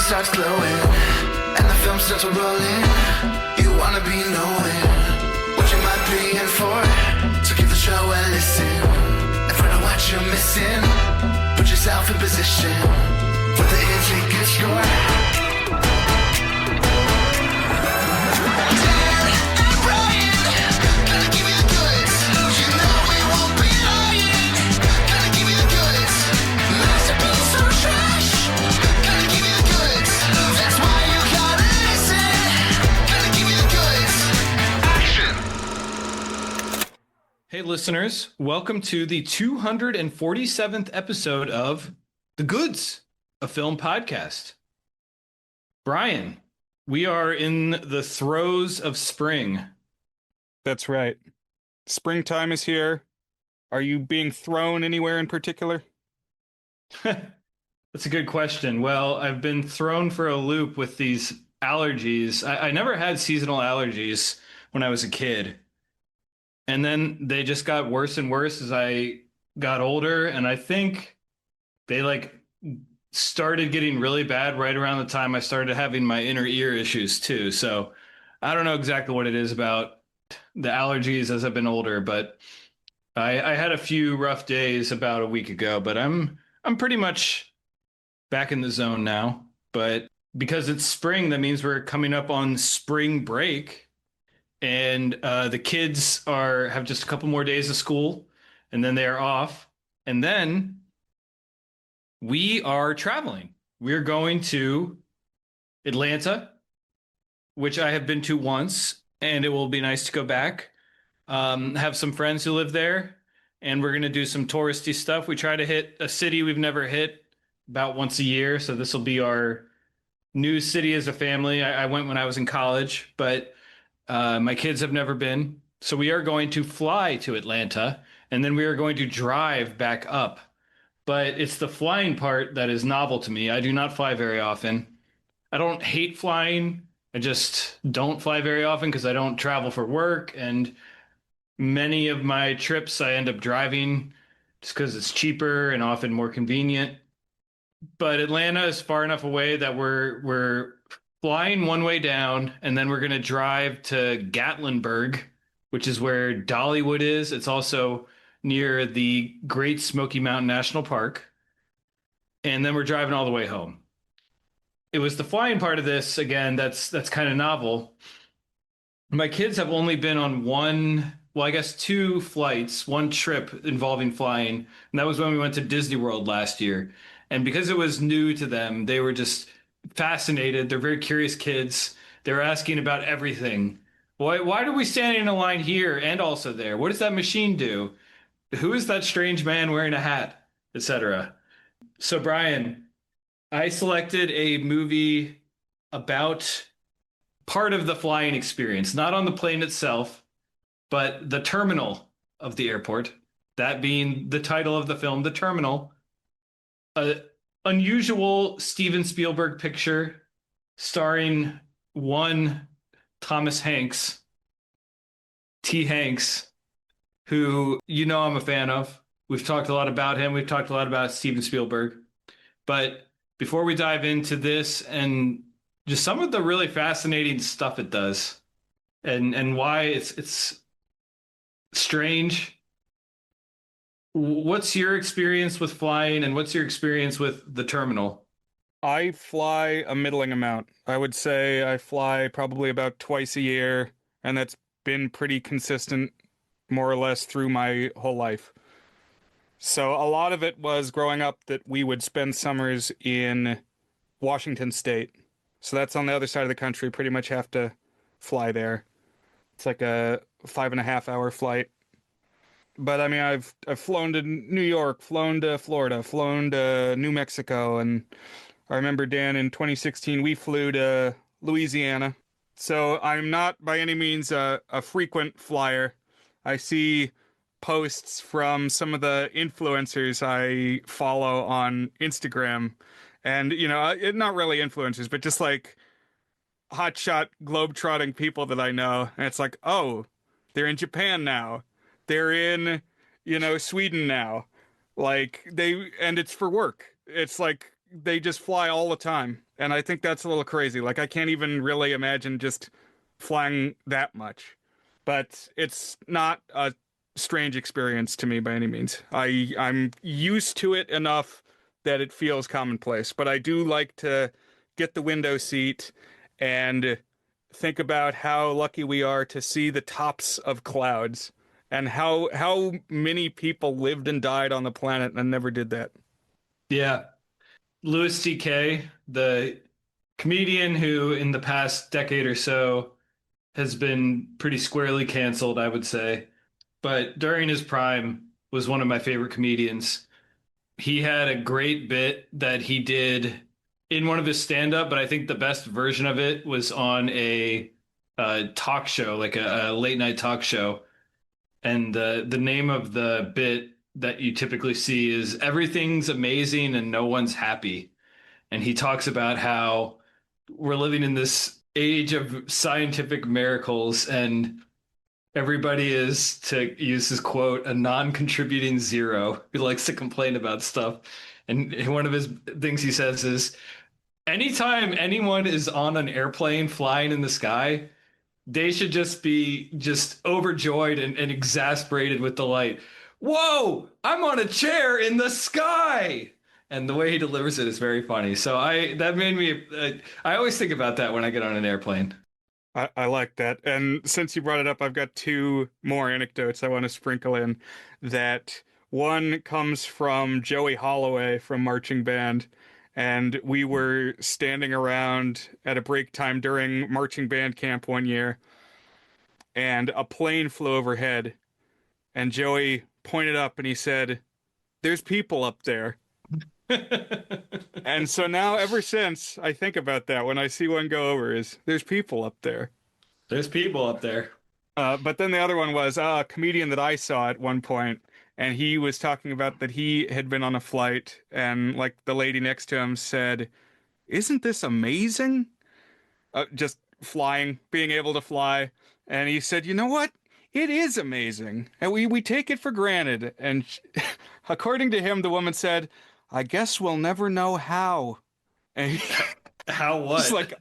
starts glowing and the film starts rolling. You wanna be knowing what you might be in for. So give the show a listen and find out what you're missing. Put yourself in position for the is a good score. Hey listeners, welcome to the 247th episode of The Goods, a film podcast. Brian, we are in the throes of spring. That's right. Springtime is here. Are you being thrown anywhere in particular? That's a good question. Well, I've been thrown for a loop with these allergies. I never had seasonal allergies when I was a kid. And then they just got worse and worse as I got older. And I think they started getting really bad right around the time I started having my inner ear issues too. So I don't know exactly what it is about the allergies as I've been older, but I had a few rough days about a week ago, but I'm pretty much back in the zone now. But because it's spring, that means we're coming up on spring break. And the kids have just a couple more days of school, and then they are off. And then we are traveling. We're going to Atlanta, which I have been to once, and it will be nice to go back. Have some friends who live there, and we're going to do some touristy stuff. We try to hit a city we've never hit about once a year. So this will be our new city as a family. I went when I was in college, but my kids have never been. So we are going to fly to Atlanta, and then we are going to drive back up. But it's the flying part that is novel to me. I do not fly very often. I don't hate flying. I just don't fly very often because I don't travel for work. And many of my trips, I end up driving just because it's cheaper and often more convenient. But Atlanta is far enough away that we're flying one way down, and then we're going to drive to Gatlinburg, which is where Dollywood is. It's also near the Great Smoky Mountain National Park. And then we're driving all the way home. It was the flying part of this, again, that's kind of novel. My kids have only been on two flights, one trip involving flying. And that was when we went to Disney World last year. And because it was new to them, they were just fascinated. They're very curious kids. They're asking about everything. Why are we standing in a line here and also there? What does that machine do? Who is that strange man wearing a hat, etc.? So Brian, I selected a movie about part of the flying experience, not on the plane itself, but the terminal of the airport, that being the title of the film, The Terminal. Unusual Steven Spielberg picture starring one Thomas Hanks, T. Hanks, who I'm a fan of. We've talked a lot about him. We've talked a lot about Steven Spielberg. But before we dive into this and just some of the really fascinating stuff it does and why it's strange, what's your experience with flying and what's your experience with the terminal? I fly a middling amount. I would say I fly probably about twice a year, and that's been pretty consistent more or less through my whole life. So a lot of it was growing up that we would spend summers in Washington State. So that's on the other side of the country. Pretty much have to fly there. It's like a 5.5 hour flight. But I mean, I've flown to New York, flown to Florida, flown to New Mexico, and I remember, Dan, in 2016 we flew to Louisiana. So I'm not by any means a frequent flyer. I see posts from some of the influencers I follow on Instagram, and not really influencers, but just like hotshot globetrotting people that I know, and it's like, oh, they're in Japan now. They're in, Sweden now. And it's for work. It's like, they just fly all the time. And I think that's a little crazy. Like, I can't even really imagine just flying that much. But it's not a strange experience to me by any means. I'm used to it enough that it feels commonplace. But I do like to get the window seat and think about how lucky we are to see the tops of clouds and how many people lived and died on the planet and never did that. Yeah. Louis C.K., the comedian who in the past decade or so has been pretty squarely canceled, I would say, but during his prime was one of my favorite comedians. He had a great bit that he did in one of his stand-up, but I think the best version of it was on a talk show, like a late night talk show. And the name of the bit that you typically see is "Everything's amazing and no one's happy." And he talks about how we're living in this age of scientific miracles and everybody is, to use his quote, a non-contributing zero who likes to complain about stuff. And one of his things he says is, anytime anyone is on an airplane flying in the sky, they should just be just overjoyed and exasperated with delight. Whoa, I'm on a chair in the sky. And the way he delivers it is very funny. So that made me, I always think about that when I get on an airplane. I like that. And since you brought it up, I've got two more anecdotes I want to sprinkle in. That one comes from Joey Holloway from Marching Band. And we were standing around at a break time during marching band camp one year, and a plane flew overhead. And Joey pointed up and he said, "There's people up there." And so now, ever since, I think about that when I see one go over is, there's people up there. There's people up there. But then the other one was a comedian that I saw at one point, and he was talking about that he had been on a flight, and like the lady next to him said, "Isn't this amazing?" Just flying, being able to fly. And he said, "You know what? It is amazing. And we take it for granted." And according to him, the woman said, "I guess we'll never know how." And How what? it's like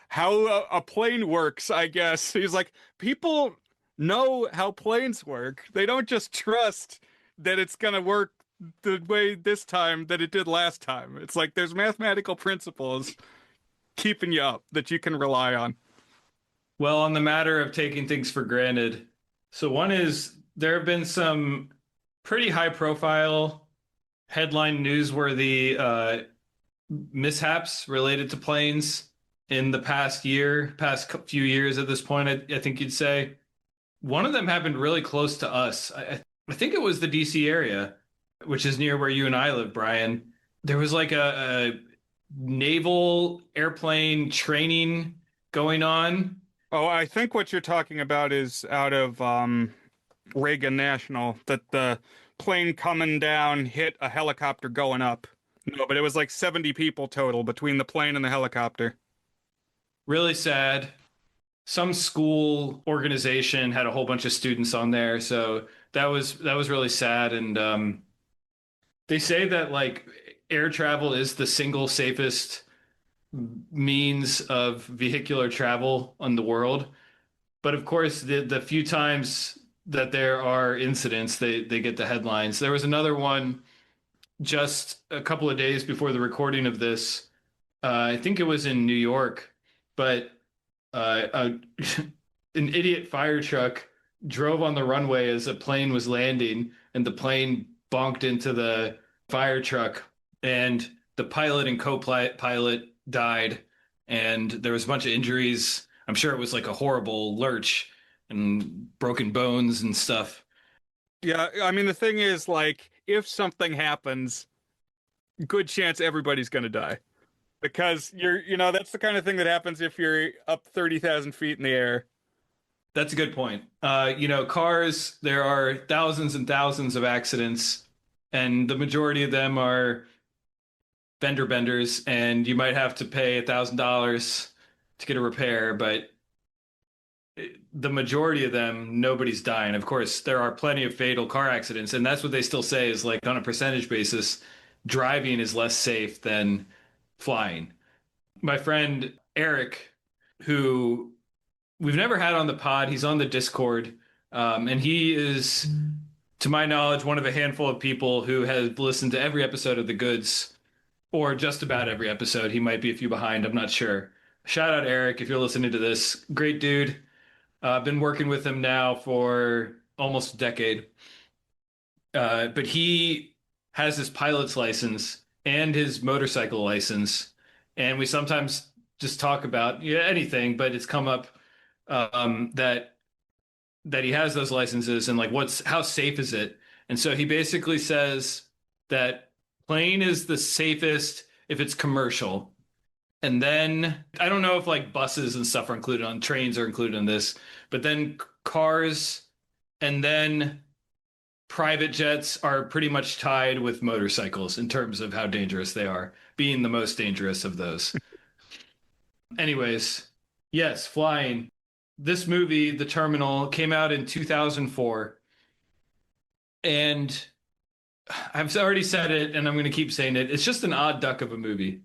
how a plane works, I guess. He's like, people know how planes work. They don't just trust that it's gonna work the way this time that it did last time. It's like there's mathematical principles keeping you up that you can rely on. Well, on the matter of taking things for granted, so one is there have been some pretty high profile headline newsworthy mishaps related to planes in the past few years at this point, I think you'd say. One of them happened really close to us. I think it was the DC area, which is near where you and I live, Brian. There was like a naval airplane training going on. Oh, I think what you're talking about is out of Reagan National, that the plane coming down hit a helicopter going up. No, but it was like 70 people total between the plane and the helicopter. Really sad. Some school organization had a whole bunch of students on there, so that was really sad. And they say that like air travel is the single safest means of vehicular travel in the world. But of course, the few times that there are incidents, they get the headlines. There was another one just a couple of days before the recording of this. I think it was in New York, but an idiot fire truck drove on the runway as a plane was landing, and the plane bonked into the fire truck, and the pilot and co-pilot died, and there was a bunch of injuries. I'm sure it was like a horrible lurch and broken bones and stuff. Yeah, I mean, the thing is, like, if something happens, good chance everybody's going to die. Because that's the kind of thing that happens if you're up 30,000 feet in the air. That's a good point. Cars, there are thousands and thousands of accidents, and the majority of them are fender benders, and you might have to pay $1,000 to get a repair, but the majority of them, nobody's dying. Of course, there are plenty of fatal car accidents, and that's what they still say is like on a percentage basis, driving is less safe than Flying. My friend Eric, who we've never had on the pod, he's on the Discord, and he is, to my knowledge, one of a handful of people who has listened to every episode of The Goods, or just about every episode. He might be a few behind, I'm not sure. Shout out Eric if you're listening to this. Great dude. I've been working with him now for almost a decade. But he has his pilot's license and his motorcycle license. And we sometimes just talk about anything, but it's come up that he has those licenses and like how safe is it? And so he basically says that plane is the safest if it's commercial. And then I don't know if like buses and stuff are included on trains are included in this, but then cars and then private jets are pretty much tied with motorcycles in terms of how dangerous they are, being the most dangerous of those. Anyways, yes, flying. This movie, The Terminal, came out in 2004. And I've already said it, and I'm going to keep saying it. It's just an odd duck of a movie,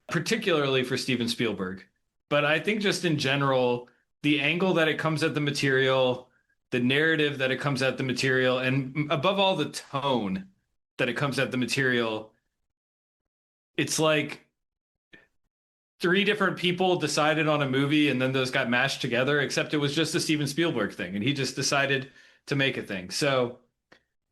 particularly for Steven Spielberg. But I think just in general, the angle that it comes at the material, the narrative that it comes at the material, and above all, the tone that it comes at the material, it's like three different people decided on a movie and then those got mashed together, except it was just a Steven Spielberg thing and he just decided to make a thing. So,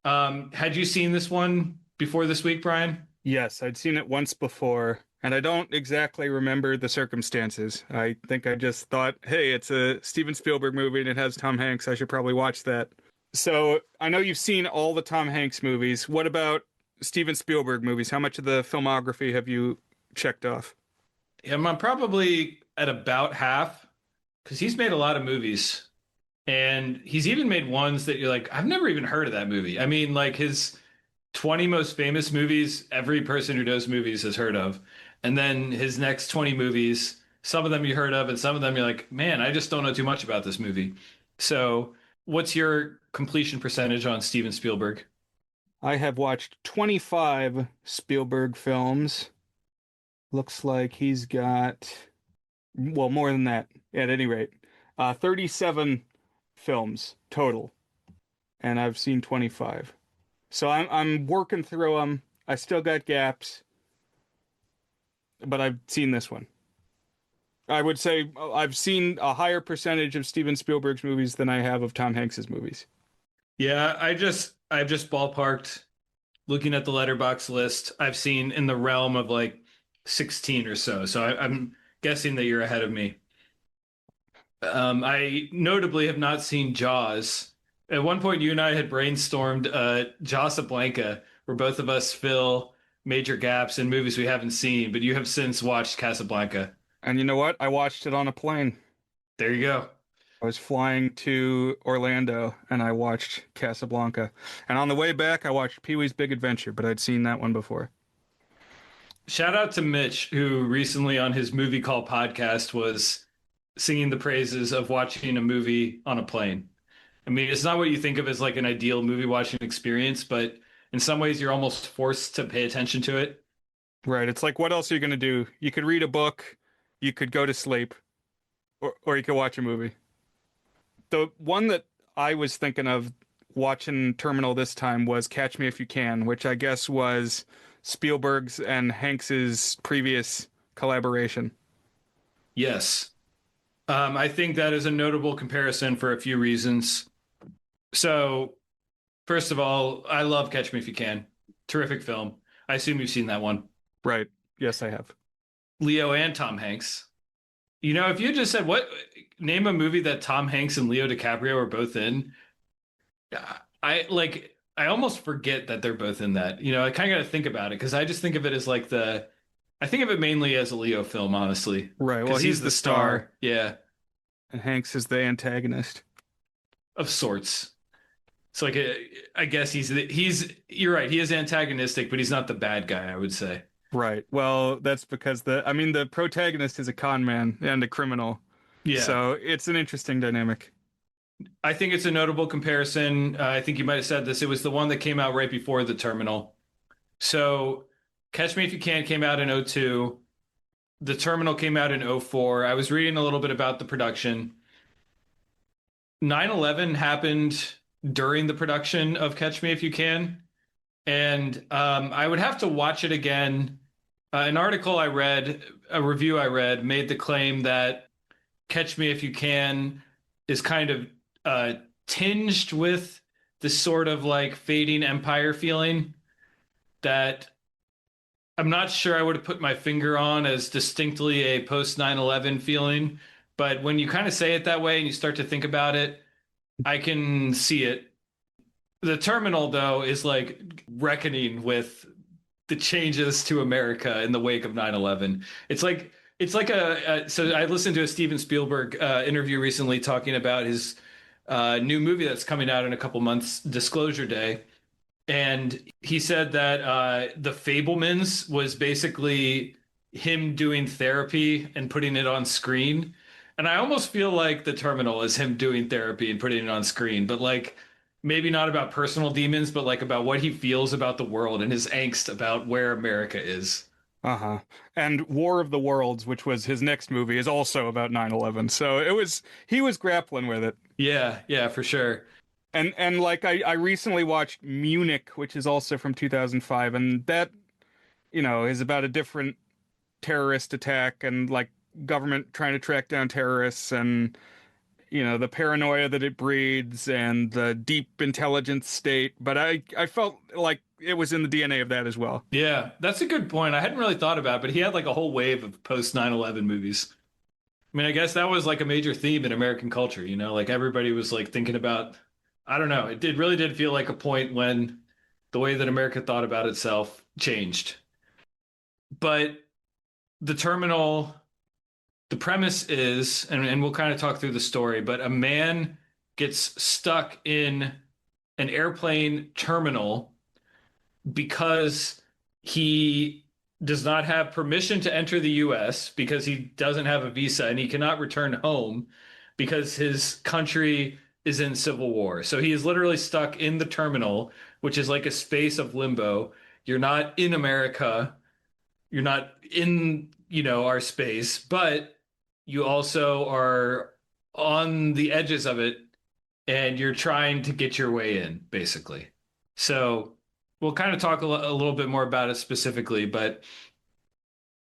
had you seen this one before this week, Brian? Yes, I'd seen it once before, and I don't exactly remember the circumstances. I think I just thought, hey, it's a Steven Spielberg movie and it has Tom Hanks. I should probably watch that. So I know you've seen all the Tom Hanks movies. What about Steven Spielberg movies? How much of the filmography have you checked off? I'm probably at about half because he's made a lot of movies and he's even made ones that you're like, I've never even heard of that movie. I mean, like his 20 most famous movies, every person who does movies has heard of. And then his next 20 movies, some of them you heard of, and some of them you're like, man, I just don't know too much about this movie. So, what's your completion percentage on Steven Spielberg? I have watched 25 Spielberg films. Looks like he's got, well, more than that at any rate. 37 films total, and I've seen 25. So I'm working through them. I still got gaps, but I've seen this one. I would say I've seen a higher percentage of Steven Spielberg's movies than I have of Tom Hanks's movies. Yeah, I've just ballparked looking at the letterbox list. I've seen in the realm of like 16 or so. So I'm guessing that you're ahead of me. I notably have not seen Jaws. At one point, you and I had brainstormed Casablanca, where both of us fill major gaps in movies we haven't seen, but you have since watched Casablanca. And you know what? I watched it on a plane. There you go. I was flying to Orlando and I watched Casablanca. And on the way back, I watched Pee-wee's Big Adventure, but I'd seen that one before. Shout out to Mitch, who recently on his Movie Call podcast was singing the praises of watching a movie on a plane. I mean, it's not what you think of as like an ideal movie watching experience, but in some ways you're almost forced to pay attention to it. Right. It's like, what else are you going to do? You could read a book, you could go to sleep, or you could watch a movie. The one that I was thinking of watching Terminal this time was Catch Me If You Can, which I guess was Spielberg's and Hanks's previous collaboration. Yes. I think that is a notable comparison for a few reasons. So, first of all, I love Catch Me If You Can. Terrific film. I assume you've seen that one. Right. Yes, I have. Leo and Tom Hanks. You know, if you just said, name a movie that Tom Hanks and Leo DiCaprio are both in, I almost forget that they're both in that. You know, I kind of got to think about it because I just think of it as like I think of it mainly as a Leo film, honestly. Right. Well, he's the star. Yeah. And Hanks is the antagonist. Of sorts. It's like, I guess you're right. He is antagonistic, but he's not the bad guy, I would say. Right. Well, that's because the protagonist is a con man and a criminal. Yeah. So it's an interesting dynamic. I think it's a notable comparison. I think you might have said this. It was the one that came out right before The Terminal. So Catch Me If You Can came out in 2002. The Terminal came out in '04. I was reading a little bit about the production. 9/11 happened during the production of Catch Me If You Can. And I would have to watch it again. An article I read, a review I read, made the claim that Catch Me If You Can is kind of tinged with this sort of like fading empire feeling that I'm not sure I would have put my finger on as distinctly a post 9/11 feeling. But when you kind of say it that way and you start to think about it, I can see it. The Terminal, though, is like reckoning with the changes to America in the wake of 9/11. It's like so I listened to a Steven Spielberg interview recently talking about his new movie that's coming out in a couple months, Disclosure Day. And he said that The Fabelmans was basically him doing therapy and putting it on screen. And I almost feel like The Terminal is him doing therapy and putting it on screen, but like maybe not about personal demons, but like about what he feels about the world and his angst about where America is. Uh-huh. And War of the Worlds, which was his next movie, is also about 9/11. So he was grappling with it. Yeah, yeah, for sure. And like I recently watched Munich, which is also from 2005, and that, is about a different terrorist attack and like government trying to track down terrorists and the paranoia that it breeds and the deep intelligence state. But I felt like it was in the DNA of that as well. Yeah, that's a good point. I hadn't really thought about it, but he had like a whole wave of post 9/11 movies. I mean, I guess that was like a major theme in American culture, like everybody was like thinking about, I don't know, it really did feel like a point when the way that America thought about itself changed. But the Terminal, the premise is, and we'll kind of talk through the story, but a man gets stuck in an airplane terminal because he does not have permission to enter the US because he doesn't have a visa and he cannot return home because his country is in civil war. So he is literally stuck in the terminal, which is like a space of limbo. You're not in America. You're not in, our space, but you also are on the edges of it and you're trying to get your way in, basically. So we'll kind of talk a little bit more about it specifically, but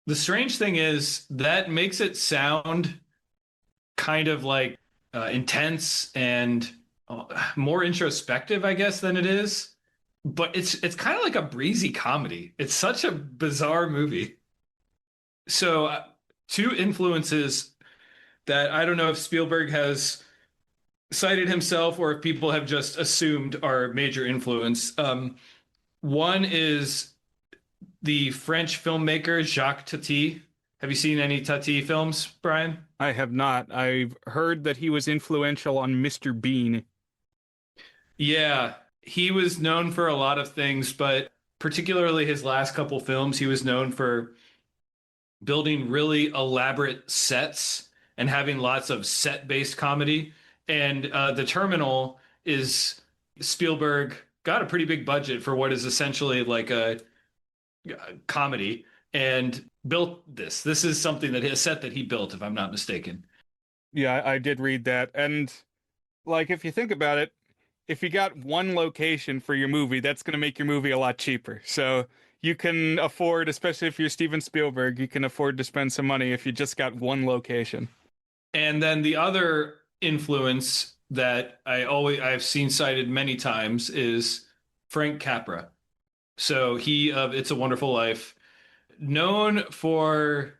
the strange thing is that makes it sound kind of like intense and more introspective, I guess, than it is. But it's kind of like a breezy comedy. It's such a bizarre movie. So two influences that I don't know if Spielberg has cited himself or if people have just assumed are major influence. One is the French filmmaker Jacques Tati. Have you seen any Tati films, Brian? I have not. I've heard that he was influential on Mr. Bean. Yeah, he was known for a lot of things, but particularly his last couple films, he was known for building really elaborate sets and having lots of set-based comedy. And The Terminal is Spielberg got a pretty big budget for what is essentially like a comedy and built this. This is something that a set that he built, if I'm not mistaken. Yeah, I did read that. And like if you think about it, if you got one location for your movie, that's going to make your movie a lot cheaper. So you can afford, especially if you're Steven Spielberg, you can afford to spend some money if you just got one location. And then the other influence that I've seen cited many times is Frank Capra. So he of It's a Wonderful Life, known for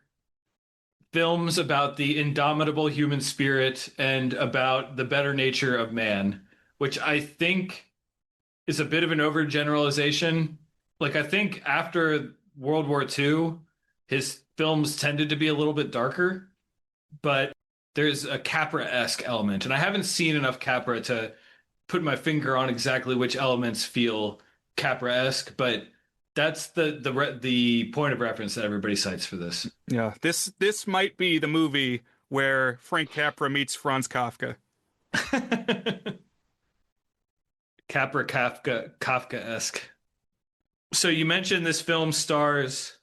films about the indomitable human spirit and about the better nature of man, which I think is a bit of an overgeneralization. Like I think after World War II, his films tended to be a little bit darker, but there's a Capra-esque element, and I haven't seen enough Capra to put my finger on exactly which elements feel Capra-esque, but that's the point of reference that everybody cites for this. Yeah, this might be the movie where Frank Capra meets Franz Kafka. Capra Kafka-esque. So you mentioned this film stars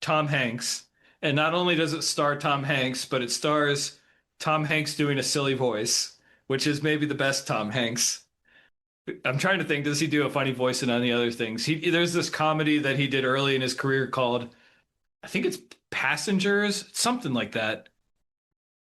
Tom Hanks, And not only does it star Tom Hanks, but it stars Tom Hanks doing a silly voice, which is maybe the best Tom Hanks. I'm trying to think, does he do a funny voice in any other things? There's this comedy that he did early in his career called, I think it's Passengers, something like that.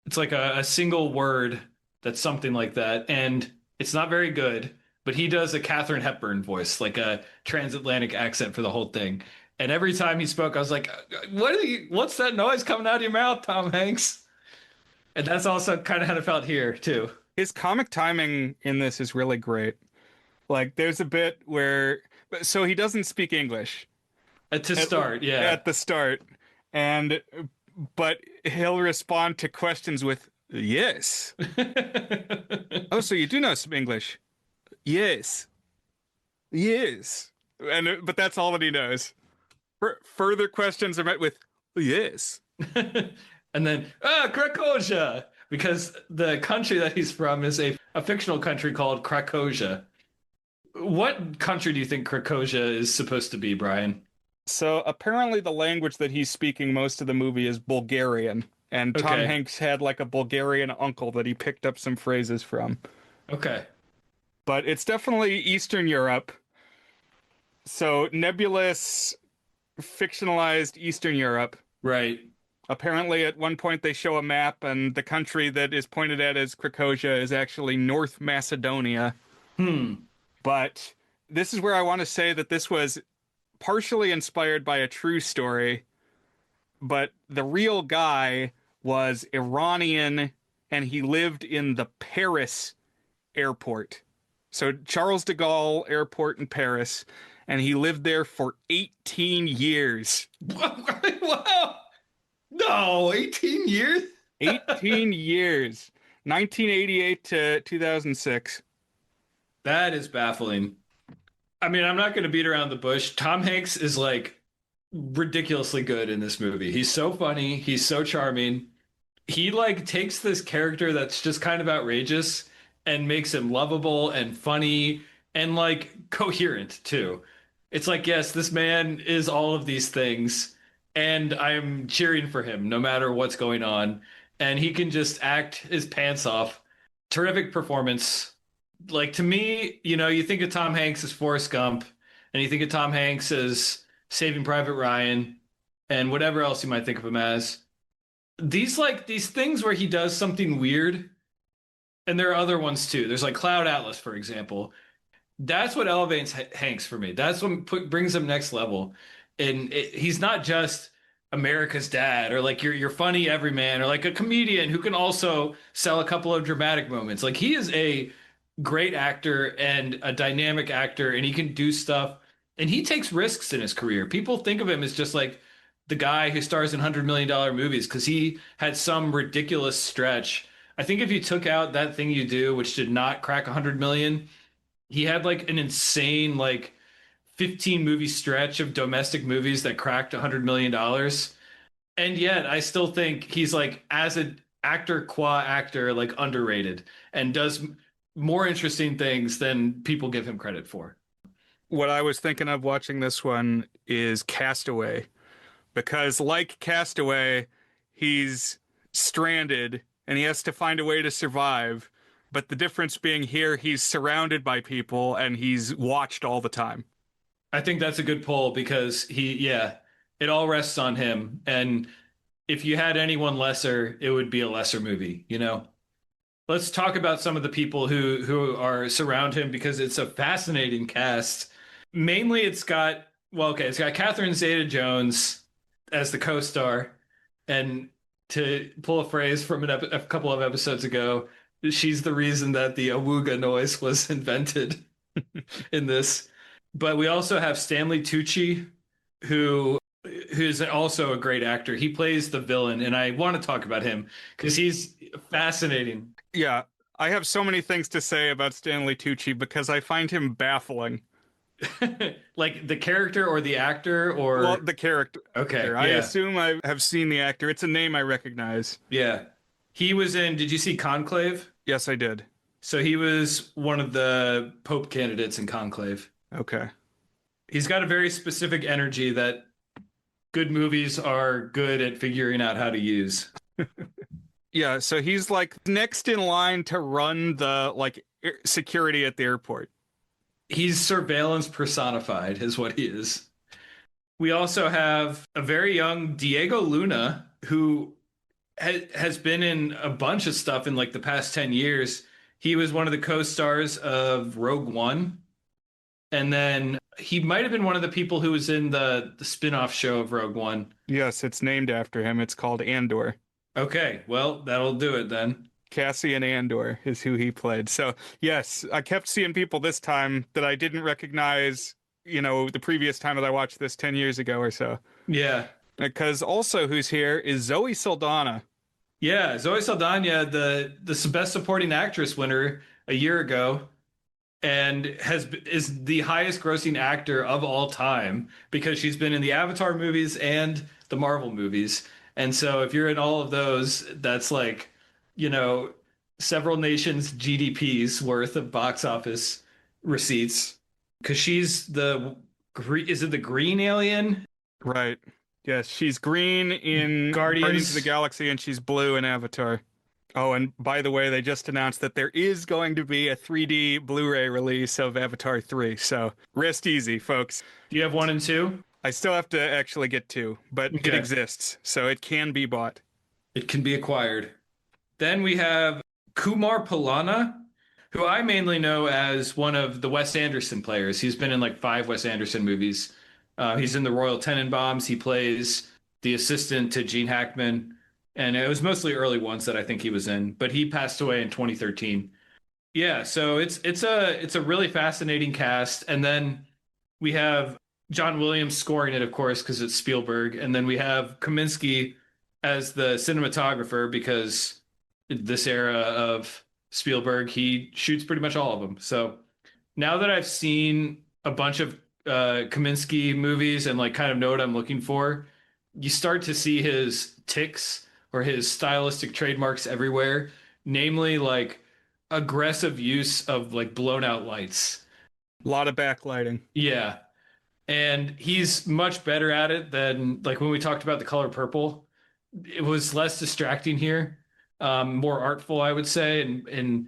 It's like a single word that's something like that. And it's not very good, but he does a Katharine Hepburn voice, like a transatlantic accent for the whole thing. And every time he spoke, I was like, what's that noise coming out of your mouth, Tom Hanks? And that's also kind of how it felt here, too. His comic timing in this is really great. Like, there's a bit where, so he doesn't speak English To start, yeah. at the start, and but he'll respond to questions with yes. Oh, so you do know some English? Yes, yes, and but that's all that he knows. Further questions are met with yes. And then, Krakosia! Because the country that he's from is a fictional country called Krakosia. What country do you think Krakosia is supposed to be, Brian? So apparently the language that he's speaking most of the movie is Bulgarian, and Tom Okay. Hanks had like a Bulgarian uncle that he picked up some phrases from. Okay. But it's definitely Eastern Europe. So nebulous, fictionalized Eastern Europe. Right. Apparently, at one point, they show a map, and the country that is pointed at as Krakosia is actually North Macedonia. But this is where I want to say that this was partially inspired by a true story, but the real guy was Iranian, and he lived in the Paris airport. So Charles de Gaulle Airport in Paris, and he lived there for 18 years. Wow. No, 18 years? 18 years. 1988 to 2006. That is baffling. I mean, I'm not going to beat around the bush. Tom Hanks is like ridiculously good in this movie. He's so funny. He's so charming. He like takes this character that's just kind of outrageous and makes him lovable and funny and like coherent too. It's like, yes, this man is all of these things, and I'm cheering for him no matter what's going on. And he can just act his pants off. Terrific performance. Like to me, you think of Tom Hanks as Forrest Gump, and you think of Tom Hanks as Saving Private Ryan, and whatever else you might think of him as. These things where he does something weird, and there are other ones too. There's like Cloud Atlas, for example. That's what elevates Hanks for me. That's what brings him next level. And he's not just America's dad or like your funny everyman or like a comedian who can also sell a couple of dramatic moments. Like he is a great actor and a dynamic actor, and he can do stuff, and he takes risks in his career. People think of him as just like the guy who stars in $100 million movies because he had some ridiculous stretch. I think if you took out That Thing You Do, which did not crack 100 million, he had like an insane like 15 movie stretch of domestic movies that cracked $100 million. And yet I still think he's like, as an actor qua actor, like underrated and does more interesting things than people give him credit for. What I was thinking of watching this one is Castaway, because like Castaway, he's stranded and he has to find a way to survive. But the difference being here, he's surrounded by people and he's watched all the time. I think that's a good pull because it all rests on him. And if you had anyone lesser, it would be a lesser movie. Let's talk about some of the people who are surround him because it's a fascinating cast. Mainly it's got Catherine Zeta-Jones as the co-star. And to pull a phrase from a couple of episodes ago, she's the reason that the awooga noise was invented in this. But we also have Stanley Tucci, who's also a great actor. He plays the villain, and I want to talk about him because he's fascinating. Yeah, I have so many things to say about Stanley Tucci because I find him baffling. Like the character or the actor or Well, the character. Okay, I yeah. assume I have seen the actor. It's a name I recognize. Yeah. He was in, did you see Conclave? Yes, I did. So he was one of the Pope candidates in Conclave. Okay. He's got a very specific energy that good movies are good at figuring out how to use. Yeah, so he's like next in line to run the like security at the airport. He's surveillance personified, is what he is. We also have a very young Diego Luna who has been in a bunch of stuff in like the past 10 years. He was one of the co-stars of Rogue One. And then he might have been one of the people who was in the spin-off show of Rogue One. Yes, it's named after him. It's called Andor. Okay, well, that'll do it then. Cassian Andor is who he played. So, yes, I kept seeing people this time that I didn't recognize, the previous time that I watched this 10 years ago or so. Yeah. Because also who's here is Zoe Saldana. Yeah, Zoe Saldana, the Best Supporting Actress winner a year ago, and is the highest grossing actor of all time because she's been in the Avatar movies and the Marvel movies. And so if you're in all of those, that's like, you know, several nations' GDPs worth of box office receipts because she's is it the green alien? Right. Yes, she's green in Guardians of the Galaxy and she's blue in Avatar. Oh, and by the way, they just announced that there is going to be a 3D Blu-ray release of Avatar 3. So rest easy, folks. Do you have 1 and 2? I still have to actually get 2, but it Okay. exists, so it can be bought. It can be acquired. Then we have Kumar Pallana, who I mainly know as one of the Wes Anderson players. He's been in like 5 Wes Anderson movies. He's in the Royal Tenenbaums. He plays the assistant to Gene Hackman, and it was mostly early ones that I think he was in. But he passed away in 2013. Yeah, so it's a really fascinating cast, and then we have John Williams scoring it, of course, because it's Spielberg, and then we have Kaminsky as the cinematographer because this era of Spielberg, he shoots pretty much all of them. So now that I've seen a bunch of Kaminsky movies and like kind of know what I'm looking for, you start to see his ticks or his stylistic trademarks everywhere, namely like aggressive use of like blown out lights. A lot of backlighting. Yeah. And he's much better at it than like when we talked about the color purple. It was less distracting here, more artful, I would say, and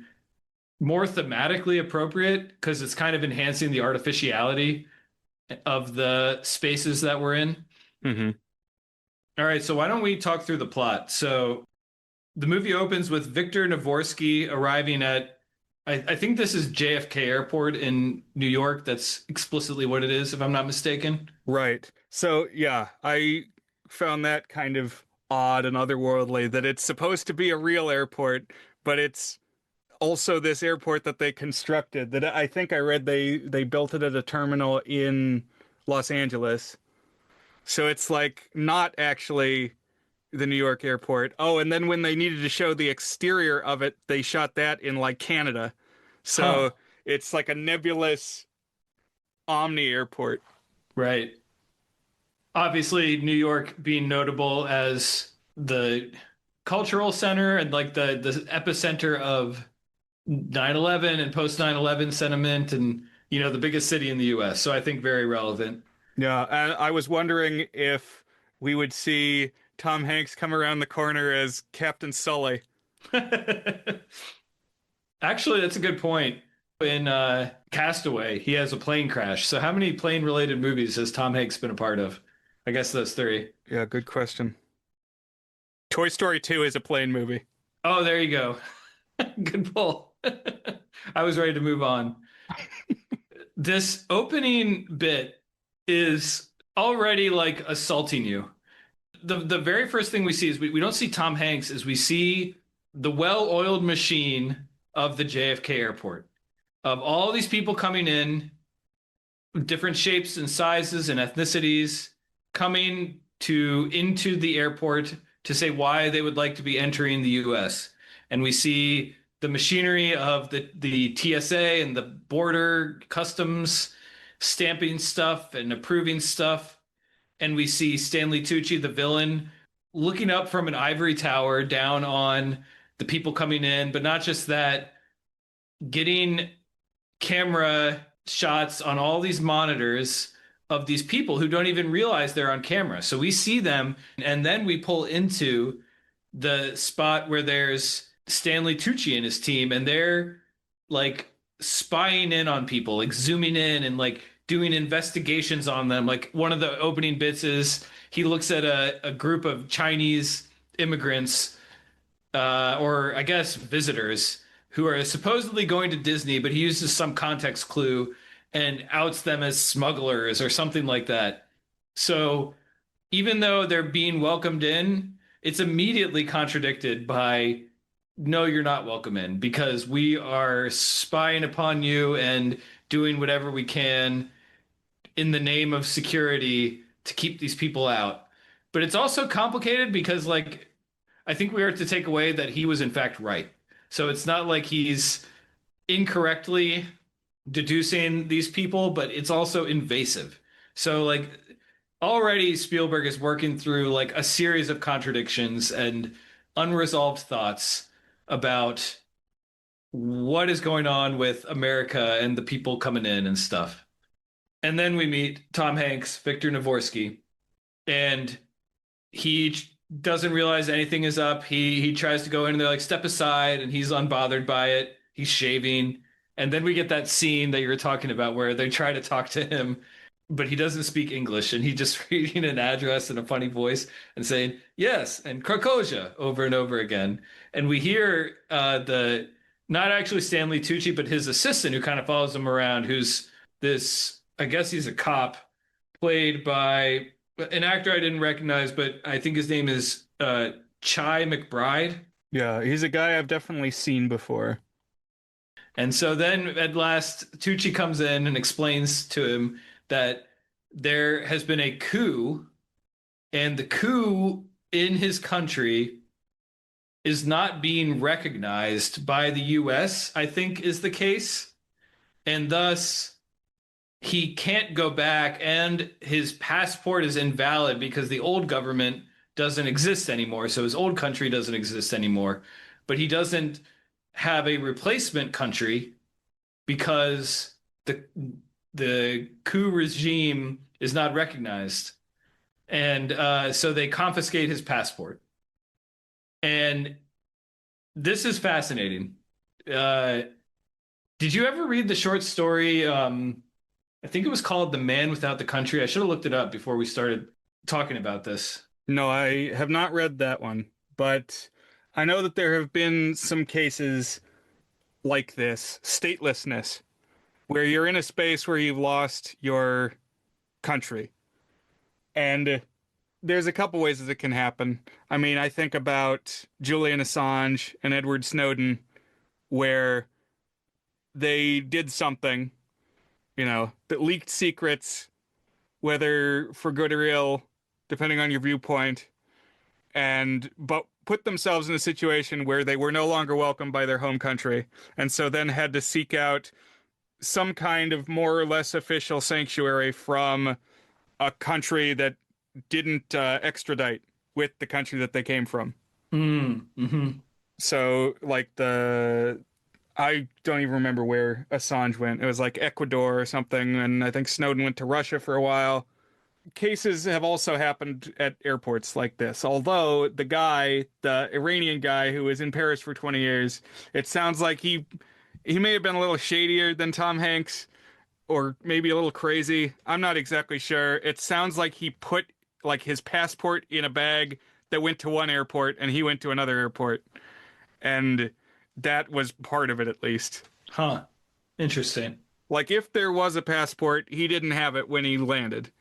more thematically appropriate because it's kind of enhancing the artificiality of the spaces that we're in. Mm-hmm. All right, so why don't we talk through the plot? So the movie opens with Victor Navorsky arriving at, I think this is JFK Airport in New York. That's explicitly what it is, if I'm not mistaken. Right. So, yeah, I found that kind of odd and otherworldly that it's supposed to be a real airport, but it's also this airport that they constructed that I think I read they built it at a terminal in Los Angeles. So it's like not actually the New York airport. Oh, and then when they needed to show the exterior of it, they shot that in like Canada. So Huh. it's like a nebulous Omni airport. Right. Obviously, New York being notable as the cultural center and like the epicenter of 9/11 and post 9/11 sentiment and the biggest city in the US. So I think very relevant. Yeah, and I was wondering if we would see Tom Hanks come around the corner as Captain Sully. Actually, that's a good point. In Castaway, he has a plane crash. So how many plane related movies has Tom Hanks been a part of? I guess that's 3. Yeah, good question. Toy Story 2 is a plane movie. Oh, there you go. Good pull. I was ready to move on. This opening bit is already like assaulting you. The very first thing we see is we don't see Tom Hanks, is we see the well-oiled machine of the JFK airport. Of all these people coming in, different shapes and sizes and ethnicities, coming into the airport to say why they would like to be entering the US. And we see the machinery of the TSA and the border customs stamping stuff and approving stuff. And we see Stanley Tucci, the villain, looking up from an ivory tower down on the people coming in. But not just that, getting camera shots on all these monitors of these people who don't even realize they're on camera. So we see them, and then we pull into the spot where there's Stanley Tucci and his team, and they're like spying in on people, like zooming in and like doing investigations on them. Like one of the opening bits is he looks at a group of Chinese immigrants, or I guess visitors, who are supposedly going to Disney, but he uses some context clue and outs them as smugglers or something like that. So even though they're being welcomed in, it's immediately contradicted by no, you're not welcome in because we are spying upon you and doing whatever we can in the name of security to keep these people out. But it's also complicated because, like, I think we are to take away that he was in fact right. So it's not like he's incorrectly deducing these people, but it's also invasive. So, like, already Spielberg is working through like a series of contradictions and unresolved thoughts about what is going on with America and the people coming in and stuff. And then we meet Tom Hanks, Victor Navorsky, and he doesn't realize anything is up. He tries to go in and they're like, step aside, and he's unbothered by it. He's shaving. And then we get that scene that you were talking about where they try to talk to him, but he doesn't speak English, and he just reading an address in a funny voice and saying yes and Krakosia over and over again. And we hear the not actually Stanley Tucci, but his assistant who kind of follows him around, who's this, I guess he's a cop, played by an actor I didn't recognize, but I think his name is Chai McBride. Yeah, he's a guy I've definitely seen before. And so then at last, Tucci comes in and explains to him that there has been a coup, and the coup in his country is not being recognized by the US, I think is the case. And thus, he can't go back, and his passport is invalid because the old government doesn't exist anymore. So his old country doesn't exist anymore. But he doesn't have a replacement country because the coup regime is not recognized. And so they confiscate his passport. And this is fascinating. Did you ever read the short story? I think it was called The Man Without the Country. I should have looked it up before we started talking about this. No, I have not read that one, but I know that there have been some cases like this, statelessness, where you're in a space where you've lost your country. And there's a couple ways that it can happen. I mean, I think about Julian Assange and Edward Snowden, where they did something, that leaked secrets, whether for good or ill, depending on your viewpoint, but put themselves in a situation where they were no longer welcomed by their home country, and so then had to seek out some kind of more or less official sanctuary from a country that didn't extradite with the country that they came from. Mm-hmm. So, like I don't even remember where Assange went. It was like Ecuador or something, and I think Snowden went to Russia for a while. Cases have also happened at airports like this. Although the Iranian guy who was in Paris for 20 years, it sounds like he may have been a little shadier than Tom Hanks, or maybe a little crazy. I'm not exactly sure. It sounds like he put like his passport in a bag that went to one airport and he went to another airport. And that was part of it, at least. Huh. Interesting. Like, if there was a passport, he didn't have it when he landed.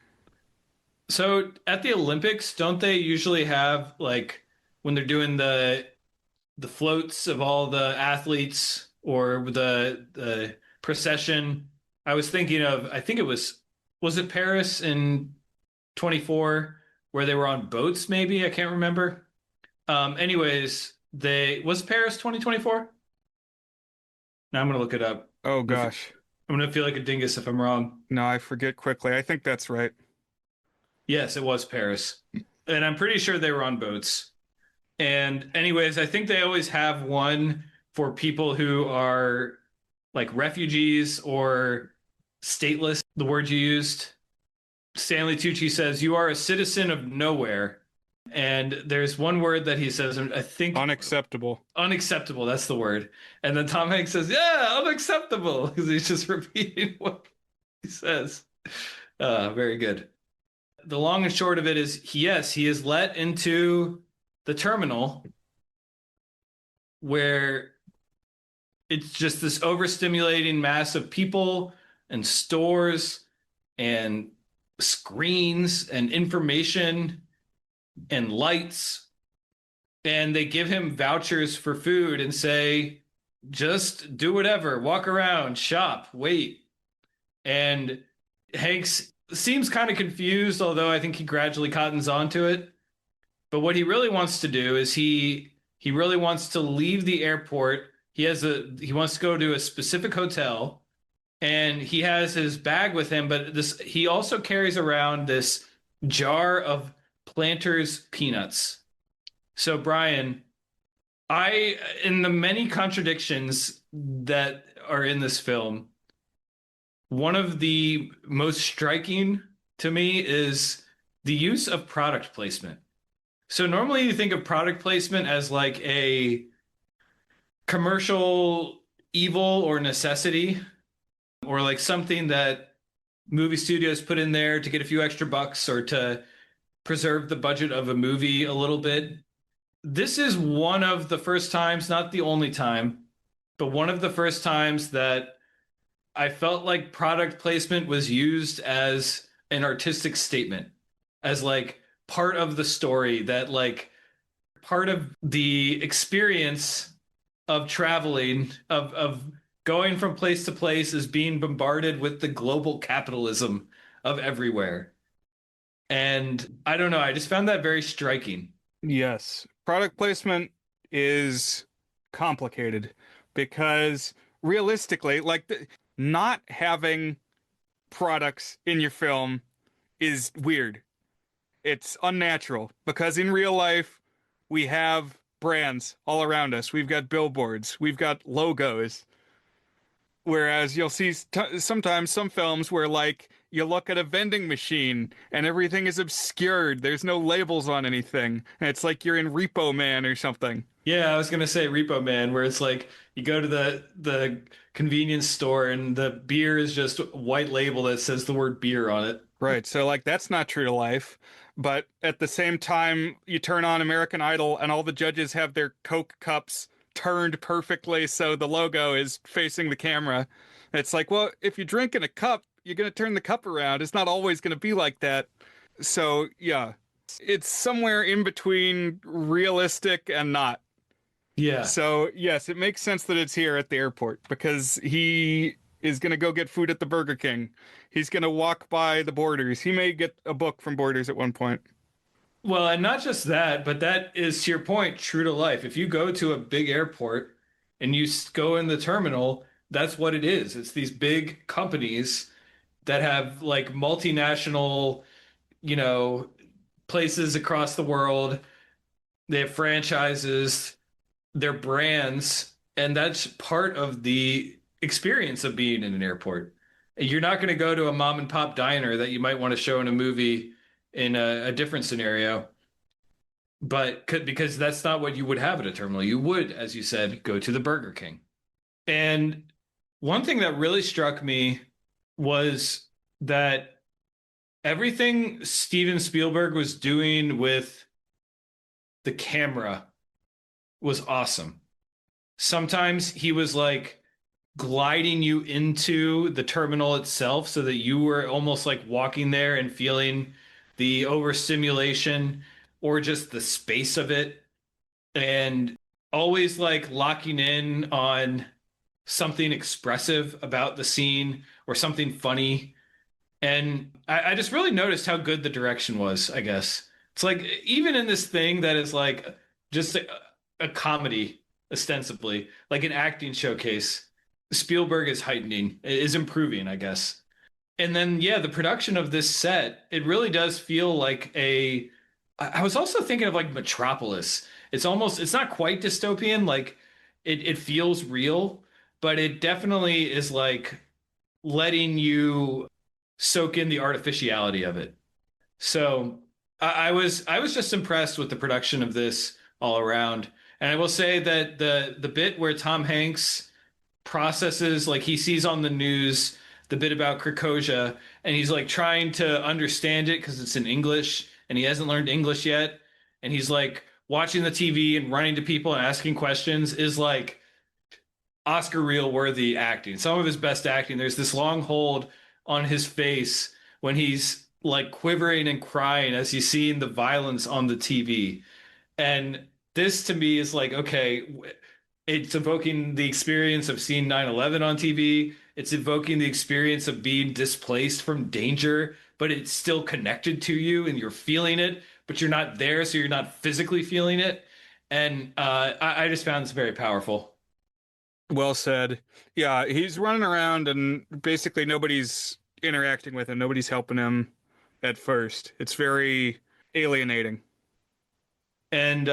So at the Olympics, don't they usually have, like, when they're doing the floats of all the athletes or the procession? I was thinking of, I think it was it Paris in 24 where they were on boats, maybe? I can't remember. Anyways, was Paris 2024? Now I'm going to look it up. Oh, gosh. I'm going to feel like a dingus if I'm wrong. No, I forget quickly. I think that's right. Yes, it was Paris. And I'm pretty sure they were on boats. And anyways, I think they always have one for people who are like refugees or stateless, the word you used. Stanley Tucci says, "You are a citizen of nowhere." And there's one word that he says, I think Unacceptable. unacceptable. That's the word. And then Tom Hanks says, "Yeah, unacceptable," because he's just repeating what he says. Very good. The long and short of it is, yes, he is let into the terminal where it's just this overstimulating mass of people and stores and screens and information and lights. And they give him vouchers for food and say, just do whatever, walk around, shop, wait. And Hanks seems kind of confused, although I think he gradually cottons onto it. But what he really wants to do is he really wants to leave the airport. He wants to go to a specific hotel, and he has his bag with him, but this he also carries around this jar of Planters peanuts. So Brian, in the many contradictions that are in this film, one of the most striking to me is the use of product placement. So normally you think of product placement as like a commercial evil or necessity, or like something that movie studios put in there to get a few extra bucks or to preserve the budget of a movie a little bit. This is one of the first times, not the only time, but one of the first times that I felt like product placement was used as an artistic statement, as like part of the story, that like part of the experience of traveling, of going from place to place, is being bombarded with the global capitalism of everywhere. And I don't know, I just found that very striking. Yes. Product placement is complicated because realistically, not having products in your film is weird. It's unnatural because in real life, we have brands all around us. We've got billboards, we've got logos. Whereas you'll see sometimes some films where, like, you look at a vending machine and everything is obscured. There's no labels on anything. And it's like you're in Repo Man or something. Yeah, I was gonna say Repo Man, where it's like you go to the convenience store and the beer is just a white label that says the word beer on it. Right. So, like, that's not true to life. But at the same time, you turn on American Idol and all the judges have their Coke cups turned perfectly so the logo is facing the camera. It's like, well, if you drink in a cup, you're going to turn the cup around. It's not always going to be like that. So, yeah, it's somewhere in between realistic and not. Yeah. So, yes, it makes sense that it's here at the airport because he is going to go get food at the Burger King. He's going to walk by the Borders. He may get a book from Borders at one point. Well, and not just that, but that is, to your point, true to life. If you go to a big airport and you go in the terminal, that's what it is. It's these big companies that have like multinational, you know, places across the world. They have franchises, they're brands, and that's part of the experience of being in an airport. You're not going to go to a mom and pop diner that you might want to show in a movie in a different scenario, but because that's not what you would have at a terminal. You would, as you said, go to the Burger King. And one thing that really struck me was that everything Steven Spielberg was doing with the camera was awesome. Sometimes he was like gliding you into the terminal itself so that you were almost like walking there and feeling the overstimulation or just the space of it, and always like locking in on something expressive about the scene or something funny. And I just really noticed how good the direction was, I guess. It's like, even in this thing that is like just a comedy, ostensibly, like an acting showcase, Spielberg is heightening, is improving, I guess. And then, yeah, the production of this set, it really does feel like I was also thinking of like Metropolis. It's not quite dystopian, like it feels real, but it definitely is like letting you soak in the artificiality of it. So I was just impressed with the production of this all around. And I will say that the bit where Tom Hanks processes, like he sees on the news the bit about Krakosia, and he's like trying to understand it because it's in English and he hasn't learned English yet, and he's like watching the TV and running to people and asking questions, is like Oscar reel worthy acting. Some of his best acting. There's this long hold on his face when he's like quivering and crying as he's seeing the violence on the TV. And this to me is like, okay, it's evoking the experience of seeing 9/11 on TV. It's evoking the experience of being displaced from danger, but it's still connected to you and you're feeling it, but you're not there, so you're not physically feeling it. And I just found this very powerful. Well said. Yeah, he's running around and basically nobody's interacting with him. Nobody's helping him at first. It's very alienating. And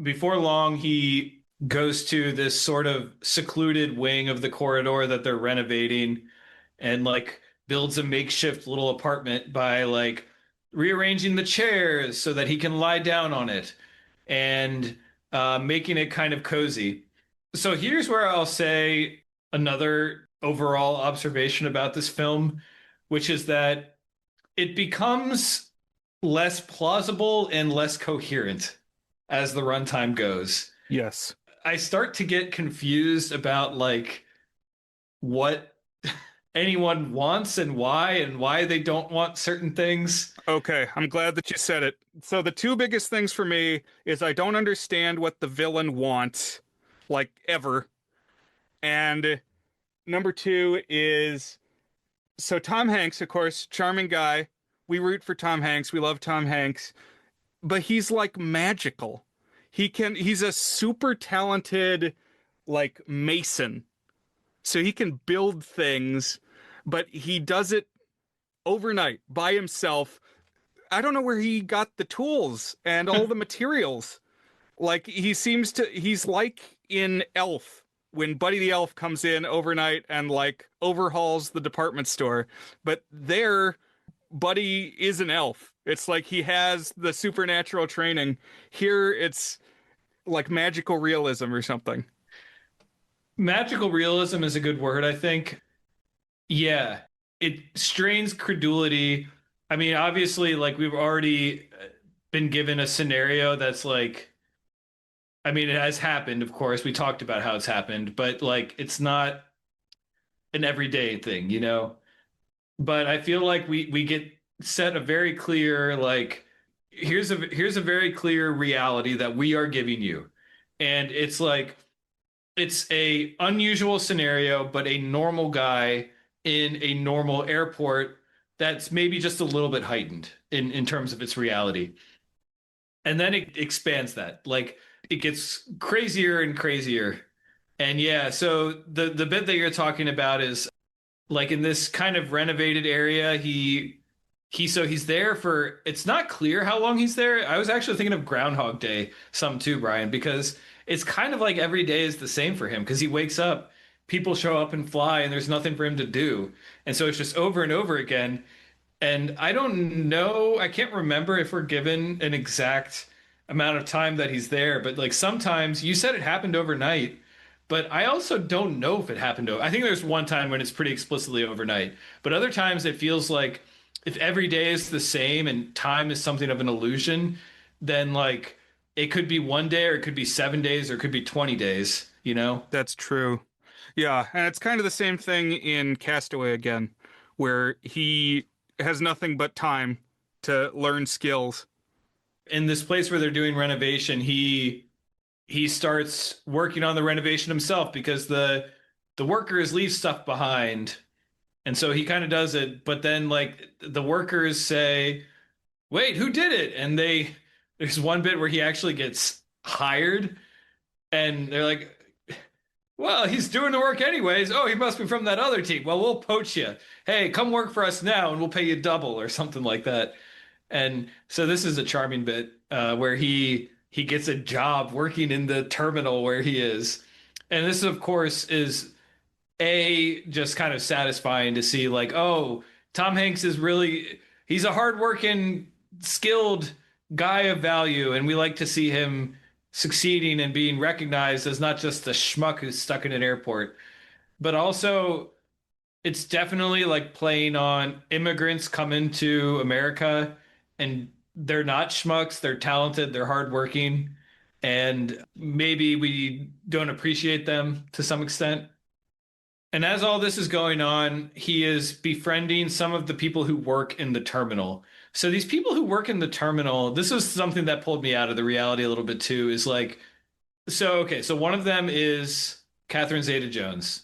before long, he goes to this sort of secluded wing of the corridor that they're renovating and like builds a makeshift little apartment by like rearranging the chairs so that he can lie down on it and making it kind of cozy. So here's where I'll say another overall observation about this film, which is that it becomes less plausible and less coherent as the runtime goes. Yes. I start to get confused about like what anyone wants and why they don't want certain things. Okay, I'm glad that you said it. So the two biggest things for me is I don't understand what the villain wants, like ever. And number two is so Tom Hanks, of course, charming guy. We root for Tom Hanks. We love Tom Hanks, but he's like magical. He's a super talented like mason. So he can build things, but he does it overnight by himself. I don't know where he got the tools and all the materials. Like he's like in Elf when Buddy the Elf comes in overnight and like overhauls the department store. But there, Buddy is an elf. It's like he has the supernatural training. Here it's like magical realism or something. Magical realism is a good word, I think. Yeah, it strains credulity. I mean, obviously, like we've already been given a scenario that's like, I mean, it has happened, of course. We talked about how it's happened, but like it's not an everyday thing, you know? But I feel like we get set a very clear like here's a very clear reality that we are giving you. And it's like it's a unusual scenario, but a normal guy in a normal airport that's maybe just a little bit heightened in terms of its reality. And then it expands that. Like it gets crazier and crazier. And yeah, so the bit that you're talking about is like in this kind of renovated area, he's there for it's not clear how long he's there. I was actually thinking of Groundhog Day some too, Brian, because it's kind of like every day is the same for him because he wakes up, people show up and fly, and there's nothing for him to do. And so it's just over and over again. And I don't know, I can't remember if we're given an exact amount of time that he's there, but like sometimes you said it happened overnight, but I also don't know if it happened I think there's one time when it's pretty explicitly overnight, but other times it feels like if every day is the same and time is something of an illusion, then like it could be one day or it could be 7 days or it could be 20 days, you know? That's true. Yeah, and it's kind of the same thing in Castaway again, where he has nothing but time to learn skills. In this place where they're doing renovation, he starts working on the renovation himself because the workers leave stuff behind. And so he kind of does it, but then like the workers say, "Wait, who did it?" And there's one bit where he actually gets hired and they're like, "Well, he's doing the work anyways. Oh, he must be from that other team. Well, we'll poach you. Hey, come work for us now and we'll pay you double," or something like that. And so this is a charming bit where he gets a job working in the terminal where he is. And this, of course, is just kind of satisfying to see like, oh, Tom Hanks is really, he's a hardworking, skilled guy of value, and we like to see him succeeding and being recognized as not just the schmuck who's stuck in an airport, but also it's definitely like playing on immigrants coming to America and they're not schmucks, they're talented, they're hardworking, and maybe we don't appreciate them to some extent. And as all this is going on, he is befriending some of the people who work in the terminal. So these people who work in the terminal, this was something that pulled me out of the reality a little bit too, is like, so okay, so one of them is Catherine Zeta-Jones.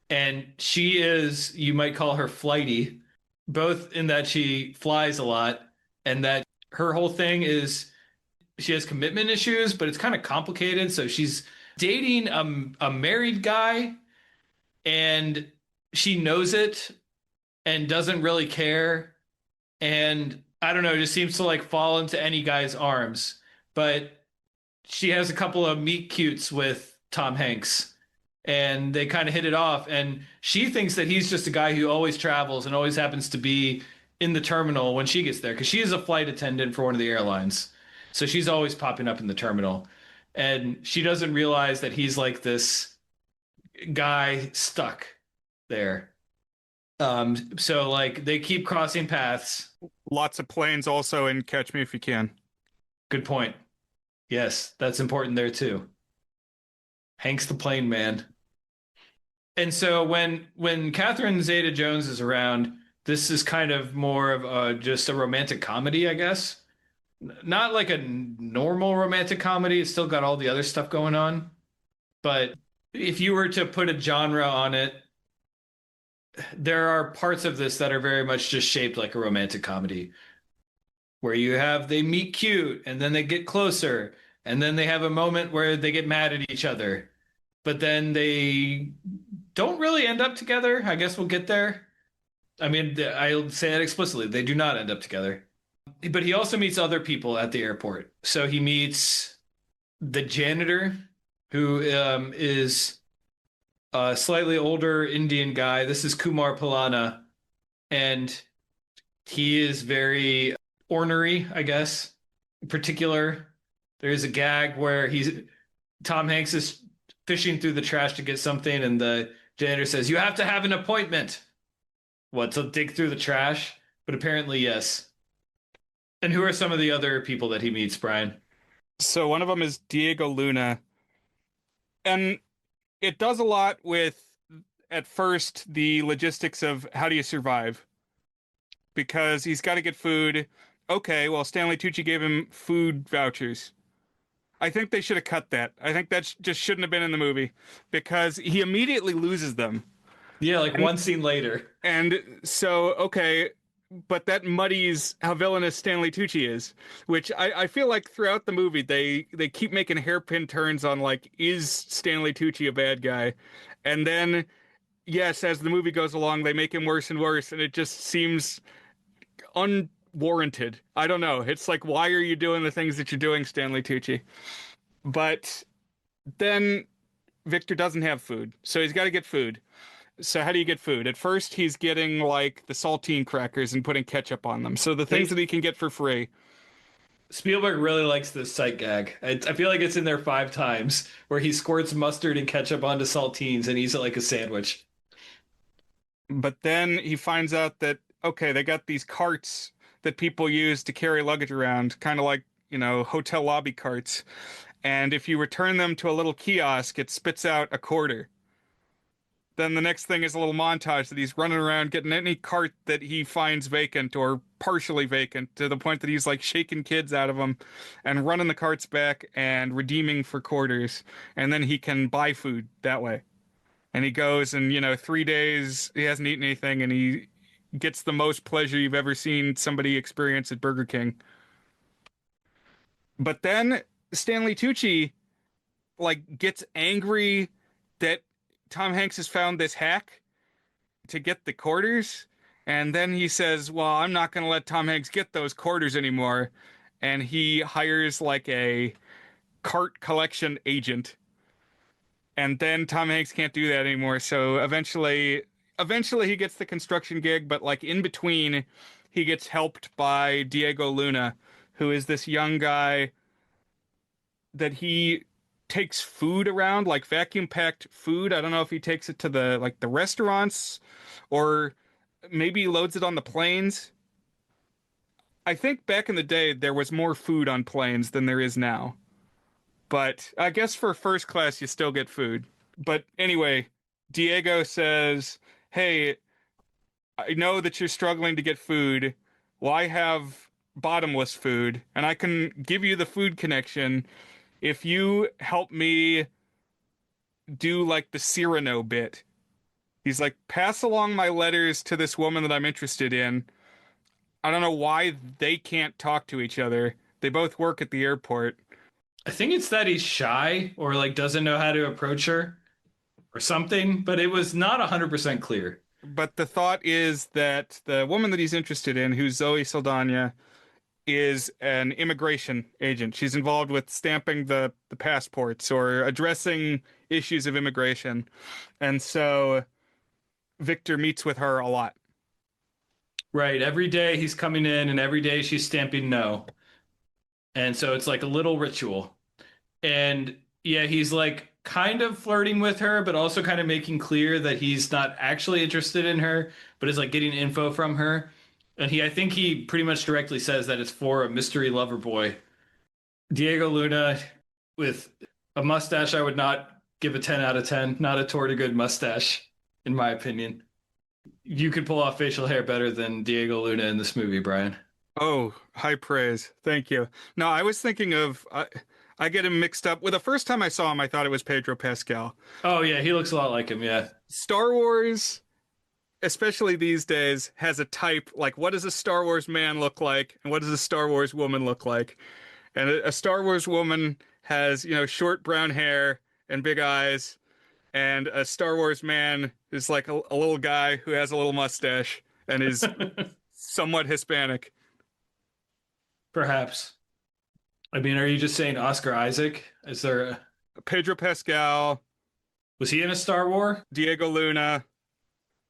And she is, you might call her flighty, both in that she flies a lot and that her whole thing is she has commitment issues, but it's kind of complicated. So she's dating a married guy and she knows it and doesn't really care. And I don't know, just seems to like fall into any guy's arms. But she has a couple of meet cutes with Tom Hanks and they kind of hit it off. And she thinks that he's just a guy who always travels and always happens to be in the terminal when she gets there because she is a flight attendant for one of the airlines. So she's always popping up in the terminal. And she doesn't realize that he's like this guy stuck there. So like they keep crossing paths. Lots of planes also in Catch Me If You Can. Good point. Yes, that's important there too. Hank's the plane man. And so when Catherine Zeta-Jones is around, this is kind of more of just a romantic comedy, I guess. Not like a normal romantic comedy. It's still got all the other stuff going on. But if you were to put a genre on it, there are parts of this that are very much just shaped like a romantic comedy, where they meet cute and then they get closer and then they have a moment where they get mad at each other, but then they don't really end up together. I guess we'll get there. I mean, I'll say that explicitly. They do not end up together. But he also meets other people at the airport. So he meets the janitor, who is a slightly older Indian guy. This is Kumar Palana. And he is very ornery, I guess. In particular, there's a gag where Tom Hanks is fishing through the trash to get something, and the janitor says, "You have to have an appointment." What, to dig through the trash? But apparently, yes. And who are some of the other people that he meets, Brian? So one of them is Diego Luna. And it does a lot with, at first, the logistics of how do you survive? Because he's got to get food. Okay, well, Stanley Tucci gave him food vouchers. I think they should have cut that. I think that just shouldn't have been in the movie because he immediately loses them. Yeah, like one scene later. And so, okay, but that muddies how villainous Stanley Tucci is, which I feel like throughout the movie they keep making hairpin turns on, like, is Stanley Tucci a bad guy? And then, yes, as the movie goes along, they make him worse and worse, and it just seems unwarranted. I don't know. It's like, why are you doing the things that you're doing, Stanley Tucci? But then Victor doesn't have food, so he's got to get food. So how do you get food? At first, he's getting, like, the saltine crackers and putting ketchup on them. So the things that he can get for free. Spielberg really likes this sight gag. I feel like it's in there 5 times, where he squirts mustard and ketchup onto saltines and eats it like a sandwich. But then he finds out that, okay, they got these carts that people use to carry luggage around, kind of like, hotel lobby carts. And if you return them to a little kiosk, it spits out a quarter. Then the next thing is a little montage that he's running around getting any cart that he finds vacant or partially vacant, to the point that he's like shaking kids out of them and running the carts back and redeeming for quarters. And then he can buy food that way. And he goes and, 3 days he hasn't eaten anything, and he gets the most pleasure you've ever seen somebody experience at Burger King. But then Stanley Tucci, like, gets angry that Tom Hanks has found this hack to get the quarters, and then he says, well, I'm not going to let Tom Hanks get those quarters anymore, and he hires like a cart collection agent, and then Tom Hanks can't do that anymore, so eventually eventually he gets the construction gig, but like in between, he gets helped by Diego Luna, who is this young guy that he takes food around, like vacuum packed food. I don't know if he takes it to the restaurants or maybe he loads it on the planes. I think back in the day there was more food on planes than there is now. But I guess for first class you still get food. But anyway, Diego says, "Hey, I know that you're struggling to get food. Well, I have bottomless food, and I can give you the food connection if you help me do like the Cyrano bit." He's like, "Pass along my letters to this woman that I'm interested in." I don't know why they can't talk to each other. They both work at the airport. I think it's that he's shy or like doesn't know how to approach her or something, but it was not 100% clear. But the thought is that the woman that he's interested in, who's Zoe Saldana, is an immigration agent. She's involved with stamping the passports or addressing issues of immigration. And so Victor meets with her a lot. Right. Every day he's coming in and every day she's stamping no. And so it's like a little ritual. And yeah, he's like kind of flirting with her, but also kind of making clear that he's not actually interested in her, but is like getting info from her. And I think he pretty much directly says that it's for a mystery lover boy. Diego Luna with a mustache, I would not give a 10 out of 10. Not a Tortuga mustache, in my opinion. You could pull off facial hair better than Diego Luna in this movie, Brian. Oh, high praise. Thank you. No, I was thinking of I get him mixed up. Well, the first time I saw him, I thought it was Pedro Pascal. Oh, yeah, he looks a lot like him, yeah. Star Wars, especially these days, has a type like what does a Star Wars man look like and what does a Star Wars woman look like? And a Star Wars woman has, short brown hair and big eyes, and a Star Wars man is like a little guy who has a little mustache and is somewhat Hispanic. Perhaps. I mean, are you just saying Oscar Isaac? Is there Pedro Pascal, was he in a Star Wars? Diego Luna.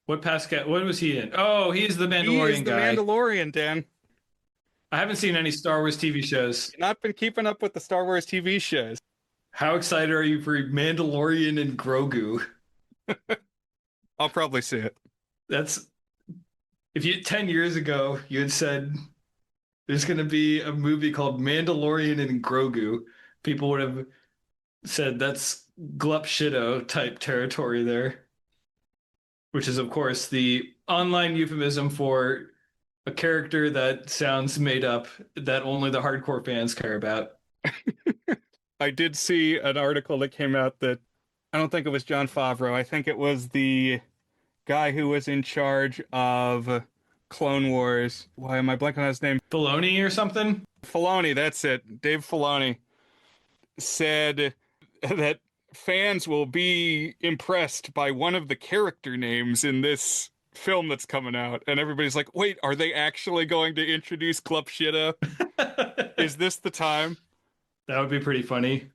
What was he in? Oh, he's the He Mandalorian is the guy. Mandalorian, Dan. I haven't seen any Star Wars TV shows. Not been keeping up with the Star Wars TV shows. How excited are you for Mandalorian and Grogu? I'll probably see it. That's if you 10 years ago you had said there's going to be a movie called Mandalorian and Grogu, people would have said that's glup shitto type territory there, which is of course the online euphemism for a character that sounds made up that only the hardcore fans care about. I did see an article that came out that I don't think it was Jon Favreau. I think it was the guy who was in charge of Clone Wars. Why am I blanking on his name? Filoni or something? Filoni, that's it. Dave Filoni said that fans will be impressed by one of the character names in this film that's coming out. And everybody's like, wait, are they actually going to introduce Club Shitta? Is this the time? That would be pretty funny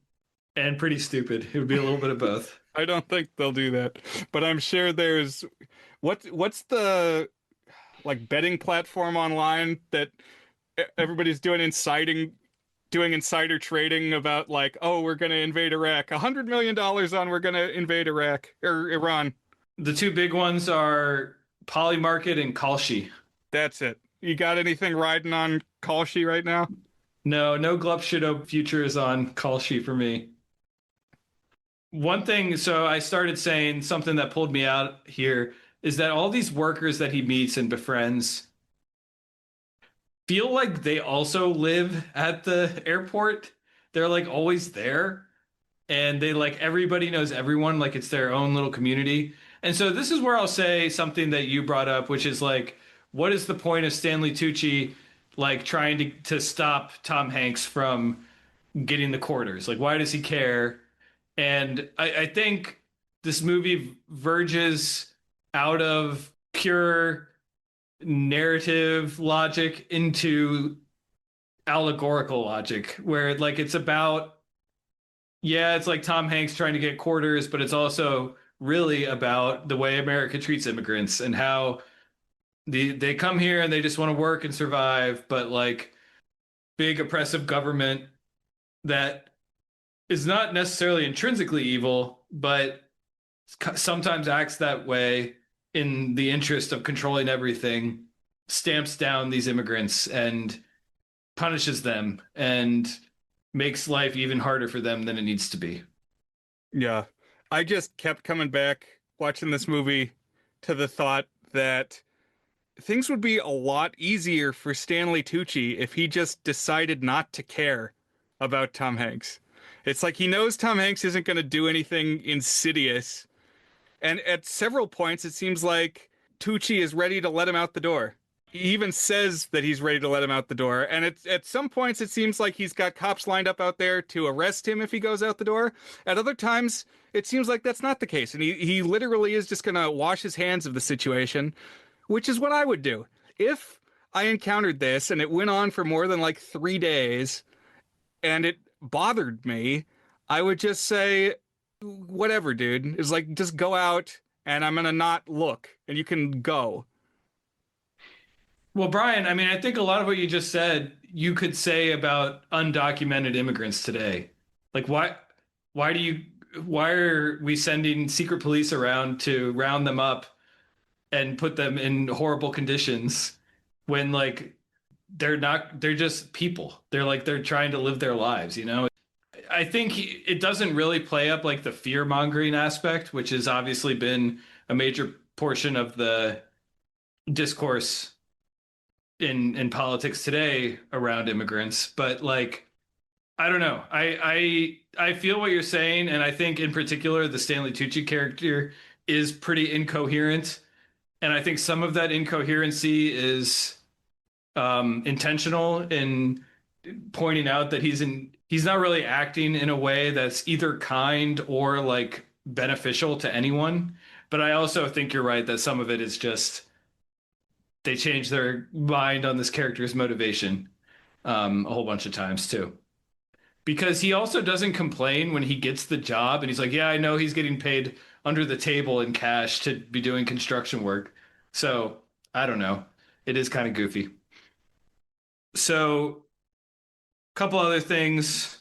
and pretty stupid. It would be a little bit of both. I don't think they'll do that, but I'm sure there's what's the like betting platform online that everybody's doing insider trading about like, oh, we're gonna invade Iraq, $100 million on we're gonna invade Iraq or Iran. The two big ones are Polymarket and Kalshi. That's it. You got anything riding on Kalshi right now? No Glup Shitto futures on Kalshi for me. One thing, so I started saying something that pulled me out here is that all these workers that he meets and befriends feel like they also live at the airport. They're like always there and they like everybody knows everyone, like it's their own little community. And so this is where I'll say something that you brought up, which is like, what is the point of Stanley Tucci like trying to stop Tom Hanks from getting the quarters? Like, why does he care? And I think this movie verges out of pure narrative logic into allegorical logic, where like it's about, yeah, it's like Tom Hanks trying to get quarters, but it's also really about the way America treats immigrants and how they come here and they just want to work and survive, but like big oppressive government that is not necessarily intrinsically evil, but sometimes acts that way in the interest of controlling everything, stamps down these immigrants and punishes them and makes life even harder for them than it needs to be. Yeah. I just kept coming back watching this movie to the thought that things would be a lot easier for Stanley Tucci if he just decided not to care about Tom Hanks. It's like he knows Tom Hanks isn't going to do anything insidious. And at several points, it seems like Tucci is ready to let him out the door. He even says that he's ready to let him out the door. And at some points, it seems like he's got cops lined up out there to arrest him if he goes out the door. At other times, it seems like that's not the case. And he literally is just going to wash his hands of the situation, which is what I would do. If I encountered this and it went on for more than like 3 days and it bothered me, I would just say, whatever, dude. It's like, just go out and I'm going to not look and you can go. Well, Brian, I mean, I think a lot of what you just said, you could say about undocumented immigrants today. Like, why are we sending secret police around to round them up and put them in horrible conditions when like they're just people. They're trying to live their lives, you know? I think it doesn't really play up like the fear mongering aspect, which has obviously been a major portion of the discourse in politics today around immigrants. But like, I don't know. I feel what you're saying, and I think in particular the Stanley Tucci character is pretty incoherent, and I think some of that incoherency is intentional in pointing out that he's not really acting in a way that's either kind or like beneficial to anyone. But I also think you're right that some of it is just they change their mind on this character's motivation a whole bunch of times too. Because he also doesn't complain when he gets the job and he's like, yeah, I know he's getting paid under the table in cash to be doing construction work. So I don't know. It is kind of goofy. So a couple other things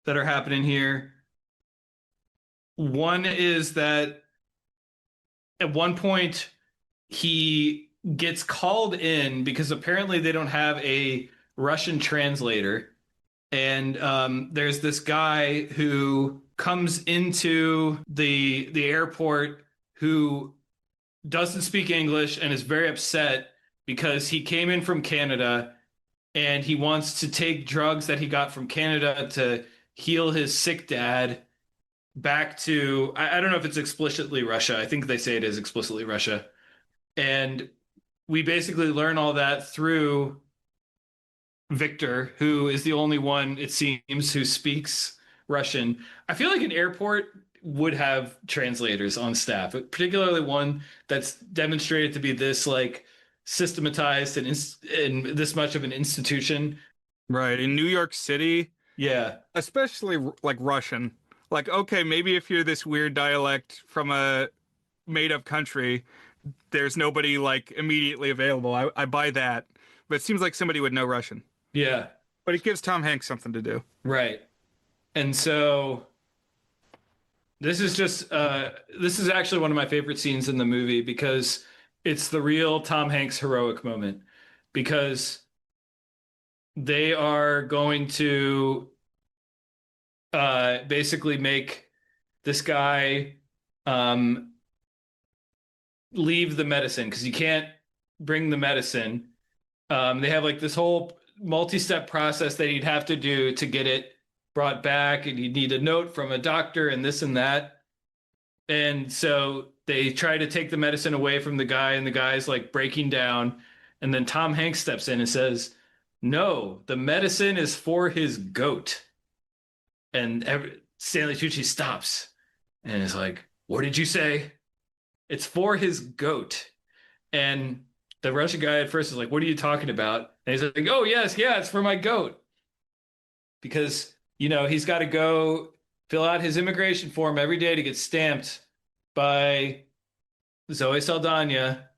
that are happening here. One is that at one point he gets called in because apparently they don't have a Russian translator. And there's this guy who comes into the airport who doesn't speak English and is very upset because he came in from Canada and he wants to take drugs that he got from Canada to heal his sick dad back to, I don't know if it's explicitly Russia. I think they say it is explicitly Russia. And we basically learn all that through Victor, who is the only one, it seems, who speaks Russian. I feel like an airport would have translators on staff, particularly one that's demonstrated to be this like systematized and this much of an institution. Right. In New York City, Yeah. especially like Russian. Like, okay, maybe if you're this weird dialect from a made up country, there's nobody like immediately available. I buy that. But it seems like somebody would know Russian. Yeah. But it gives Tom Hanks something to do. Right. And so this is actually one of my favorite scenes in the movie because it's the real Tom Hanks heroic moment, because they are going to basically make this guy leave the medicine because he can't bring the medicine. They have like this whole multi-step process that he'd have to do to get it brought back, and he'd need a note from a doctor and this and that. And so they try to take the medicine away from the guy, and the guy's like breaking down. And then Tom Hanks steps in and says, no, the medicine is for his goat. And Stanley Tucci stops and is like, what did you say? It's for his goat. And the Russian guy at first is like, what are you talking about? And he's like, oh, yes, yeah, it's for my goat. Because, you know, he's got to go fill out his immigration form every day to get stamped by Zoe Saldana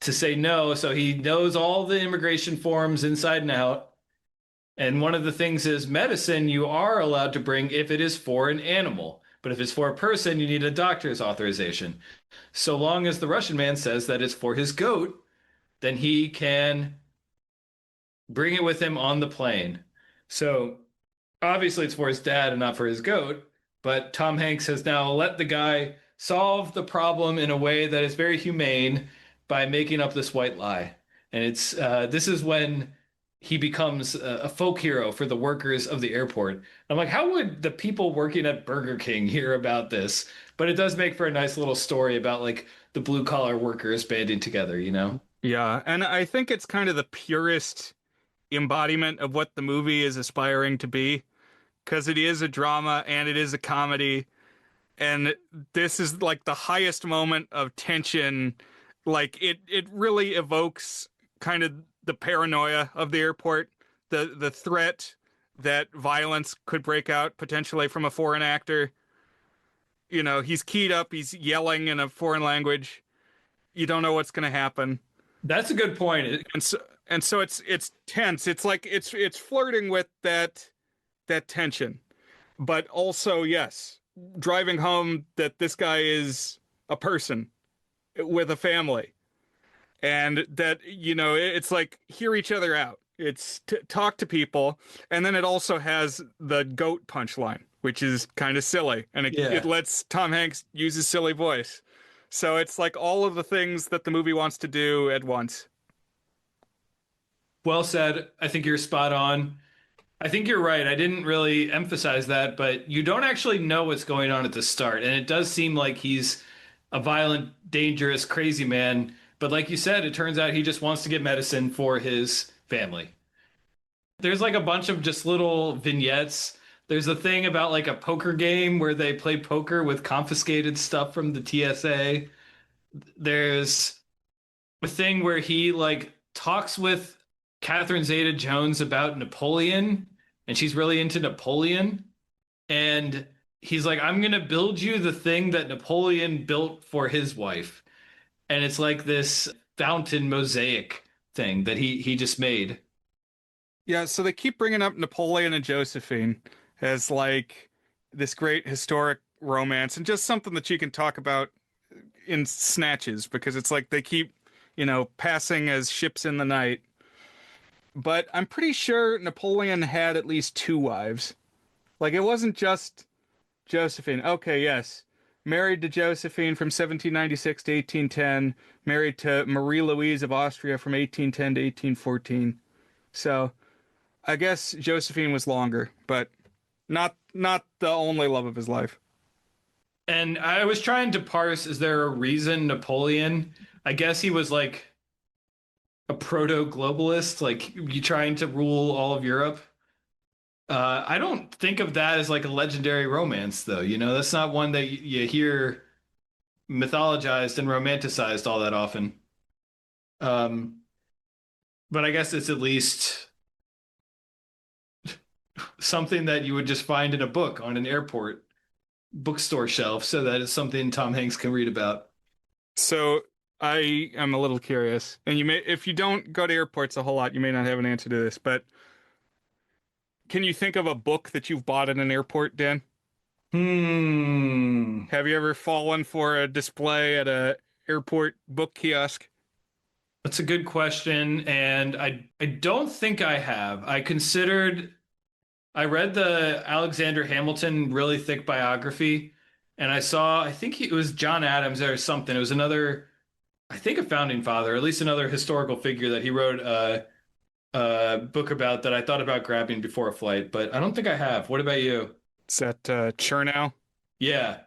to say no. So he knows all the immigration forms inside and out. And one of the things is medicine you are allowed to bring if it is for an animal. But if it's for a person, you need a doctor's authorization. So long as the Russian man says that it's for his goat, then he can bring it with him on the plane. So obviously it's for his dad and not for his goat, but Tom Hanks has now let the guy solve the problem in a way that is very humane by making up this white lie. And it's this is when he becomes a folk hero for the workers of the airport. I'm like, how would the people working at Burger King hear about this? But it does make for a nice little story about like the blue collar workers banding together, you know? Yeah, and I think it's kind of the purest embodiment of what the movie is aspiring to be, because it is a drama and it is a comedy, and this is like the highest moment of tension. Like it really evokes kind of the paranoia of the airport, the threat that violence could break out potentially from a foreign actor. You know, he's keyed up, he's yelling in a foreign language. You don't know what's going to happen. That's a good point. And so it's tense. It's like it's flirting with that tension. But also, yes, driving home that this guy is a person with a family, and that, you know, it's like hear each other out. It's talk to people, and then it also has the goat punchline, which is kind of silly, and it Yeah. lets Tom Hanks use his silly voice. So it's like all of the things that the movie wants to do at once. Well said. I think you're spot on. I think you're right. I didn't really emphasize that, but you don't actually know what's going on at the start. And it does seem like he's a violent, dangerous, crazy man. But like you said, it turns out he just wants to get medicine for his family. There's like a bunch of just little vignettes. There's a thing about like a poker game where they play poker with confiscated stuff from the TSA. There's a thing where he like talks with Catherine Zeta-Jones about Napoleon, and she's really into Napoleon. And he's like, I'm gonna build you the thing that Napoleon built for his wife. And it's like this fountain mosaic thing that he just made. Yeah, so they keep bringing up Napoleon and Josephine as like this great historic romance and just something that you can talk about in snatches, because it's like they keep, you know, passing as ships in the night. But I'm pretty sure Napoleon had at least two wives. Like it wasn't just Josephine. Okay, yes. Married to Josephine from 1796 to 1810, married to Marie Louise of Austria from 1810 to 1814. So, I guess Josephine was longer, but not the only love of his life. And I was trying to parse, is there a reason Napoleon? I guess he was like a proto-globalist, like you trying to rule all of Europe. I don't think of that as like a legendary romance, though. You know, that's not one that you hear mythologized and romanticized all that often. Um, but I guess it's at least something that you would just find in a book on an airport bookstore shelf, so that it's something Tom Hanks can read about. So I am a little curious, and you may, if you don't go to airports a whole lot, you may not have an answer to this, but can you think of a book that you've bought at an airport, Dan? Have you ever fallen for a display at a airport book kiosk? That's a good question, and I don't think I have. I read the Alexander Hamilton really thick biography, and I think it was John Adams or something. It was another, I think a founding father, or at least another historical figure that he wrote a book about that I thought about grabbing before a flight, but I don't think I have. What about you? It's at Chernow. Yeah.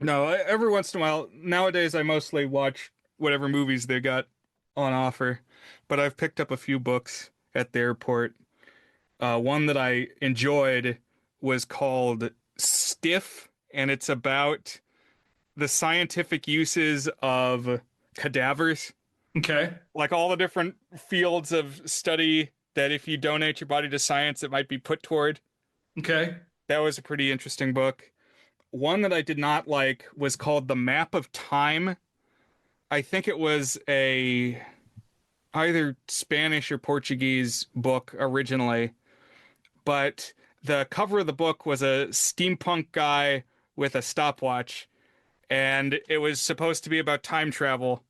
No, every once in a while. Nowadays, I mostly watch whatever movies they got on offer, but I've picked up a few books at the airport. One that I enjoyed was called Stiff, and it's about the scientific uses of cadavers, Okay. like all the different fields of study that if you donate your body to science, it might be put toward. Okay. That was a pretty interesting book. One that I did not like was called The Map of Time. I think it was a either Spanish or Portuguese book originally, but the cover of the book was a steampunk guy with a stopwatch, and it was supposed to be about time travel,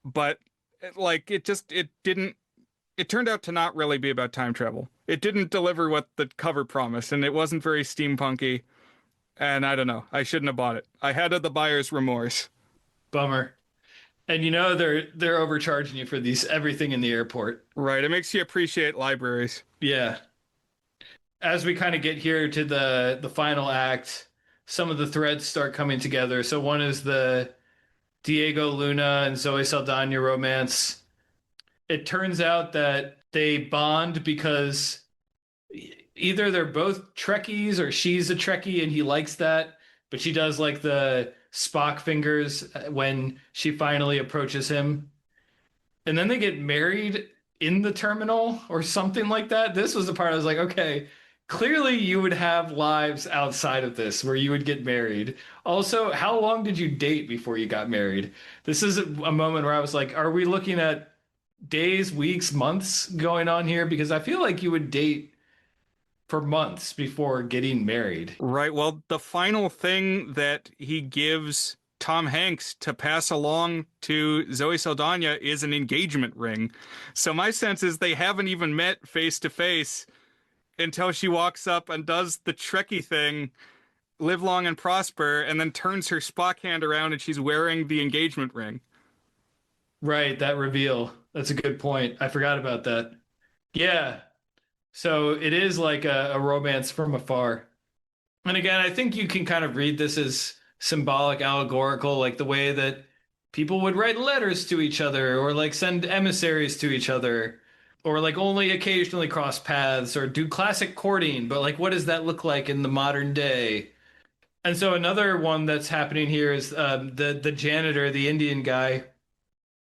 but it didn't it turned out to not really be about time travel. It didn't deliver what the cover promised, and it wasn't very steampunky. And I don't know. I shouldn't have bought it. I had the buyer's remorse. Bummer. And you know they're overcharging you for these everything in the airport. Right. It makes you appreciate libraries. Yeah. As we kind of get here to the final act, some of the threads start coming together. So one is the Diego Luna and Zoe Saldana romance. It turns out that they bond because either they're both Trekkies or she's a Trekkie and he likes that, but she does like the Spock fingers when she finally approaches him. And then they get married in the terminal or something like that. This was the part I was like, okay, clearly you would have lives outside of this where you would get married. Also, how long did you date before you got married? This is a moment where I was like, are we looking at days, weeks, months going on here? Because I feel like you would date for months before getting married. Right. Well, the final thing that he gives Tom Hanks to pass along to Zoe Saldana is an engagement ring. So my sense is they haven't even met face to face until she walks up and does the Trekkie thing, live long and prosper, and then turns her Spock hand around and she's wearing the engagement ring. Right, that reveal. That's a good point. I forgot about that. Yeah. So it is like a romance from afar. And again, I think you can kind of read this as symbolic, allegorical, like the way that people would write letters to each other or like send emissaries to each other or like only occasionally cross paths or do classic courting. But like, what does that look like in the modern day? And so another one that's happening here is the janitor, the Indian guy.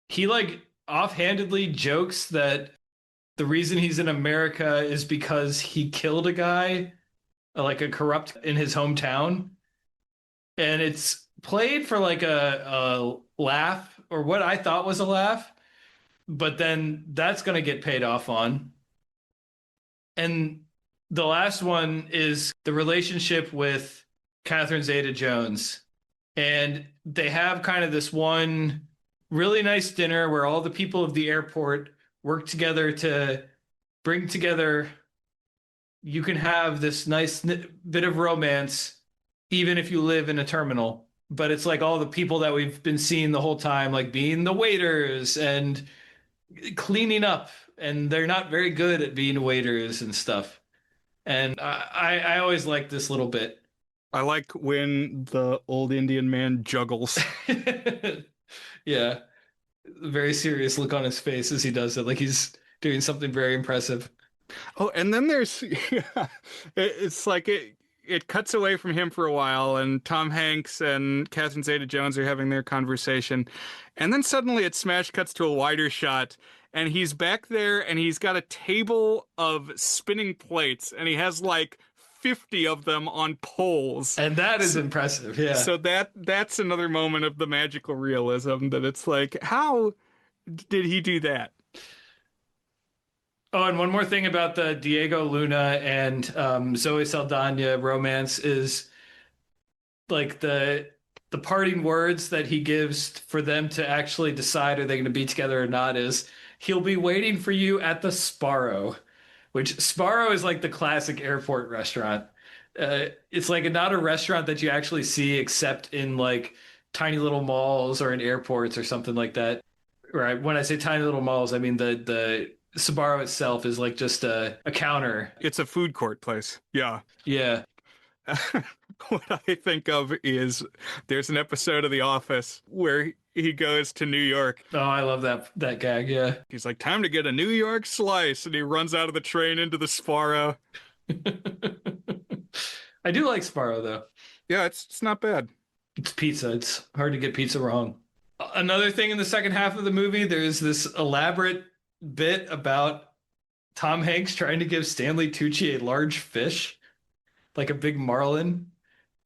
He like offhandedly jokes that the reason he's in America is because he killed a guy, like a corrupt in his hometown. And it's played for like a laugh or what I thought was a laugh, but then that's going to get paid off on. And the last one is the relationship with Catherine Zeta-Jones. And they have kind of this one really nice dinner where all the people of the airport work together to bring together. You can have this nice bit of romance even if you live in a terminal, but it's like all the people that we've been seeing the whole time, like being the waiters and cleaning up, and they're not very good at being waiters and stuff. And I always like this little bit. I like when the old Indian man juggles. Yeah, very serious look on his face as he does it, like he's doing something very impressive. Oh, and then there's it's like it cuts away from him for a while, and Tom Hanks and Catherine Zeta-Jones are having their conversation, and then suddenly it smash cuts to a wider shot, and he's back there, and he's got a table of spinning plates, and he has like 50 of them on poles. And that is impressive, yeah. So that's another moment of the magical realism that it's like, how did he do that? Oh, and one more thing about the Diego Luna and Zoe Saldana romance is like the parting words that he gives for them to actually decide are they going to be together or not is he'll be waiting for you at the Sparrow, which Sparrow is like the classic airport restaurant. It's like not a restaurant that you actually see except in like tiny little malls or in airports or something like that. Right. When I say tiny little malls, I mean the Sbarro itself is like just a counter. It's a food court place. Yeah. Yeah. What I think of is there's an episode of The Office where he goes to New York. Oh, I love that gag. Yeah. He's like, time to get a New York slice. And he runs out of the train into the Sparrow. I do like Sparrow, though. Yeah, it's not bad. It's pizza. It's hard to get pizza wrong. Another thing in the second half of the movie, there's this elaborate bit about Tom Hanks trying to give Stanley Tucci a large fish, like a big marlin.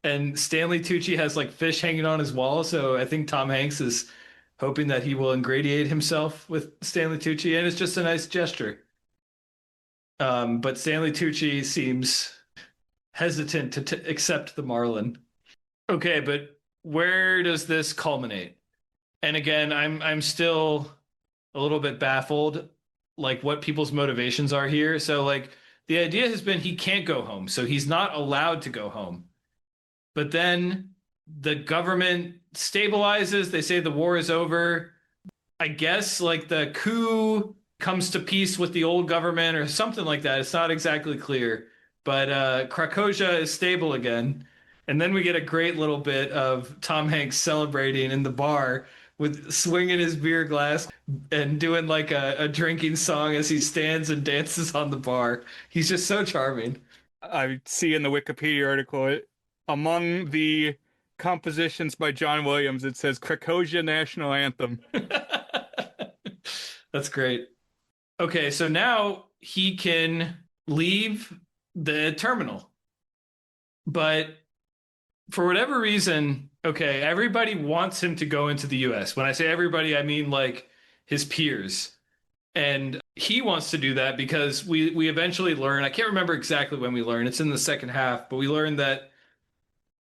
And Stanley Tucci has like fish hanging on his wall. So I think Tom Hanks is hoping that he will ingratiate himself with Stanley Tucci. And it's just a nice gesture. But Stanley Tucci seems hesitant to accept the Marlin. Okay, but where does this culminate? And again, I'm still a little bit baffled, like what people's motivations are here. So like the idea has been he can't go home, so he's not allowed to go home. But then the government stabilizes. They say the war is over. I guess like the coup comes to peace with the old government or something like that. It's not exactly clear. But Krakosia is stable again. And then we get a great little bit of Tom Hanks celebrating in the bar with swinging his beer glass and doing like a drinking song as he stands and dances on the bar. He's just so charming. I see in the Wikipedia article, among the compositions by John Williams, it says Krakosia National Anthem. That's great. Okay, so now he can leave the terminal. But for whatever reason, okay, everybody wants him to go into the US. When I say everybody, I mean like his peers. And he wants to do that because we eventually learn, I can't remember exactly when we learn, it's in the second half, but we learn that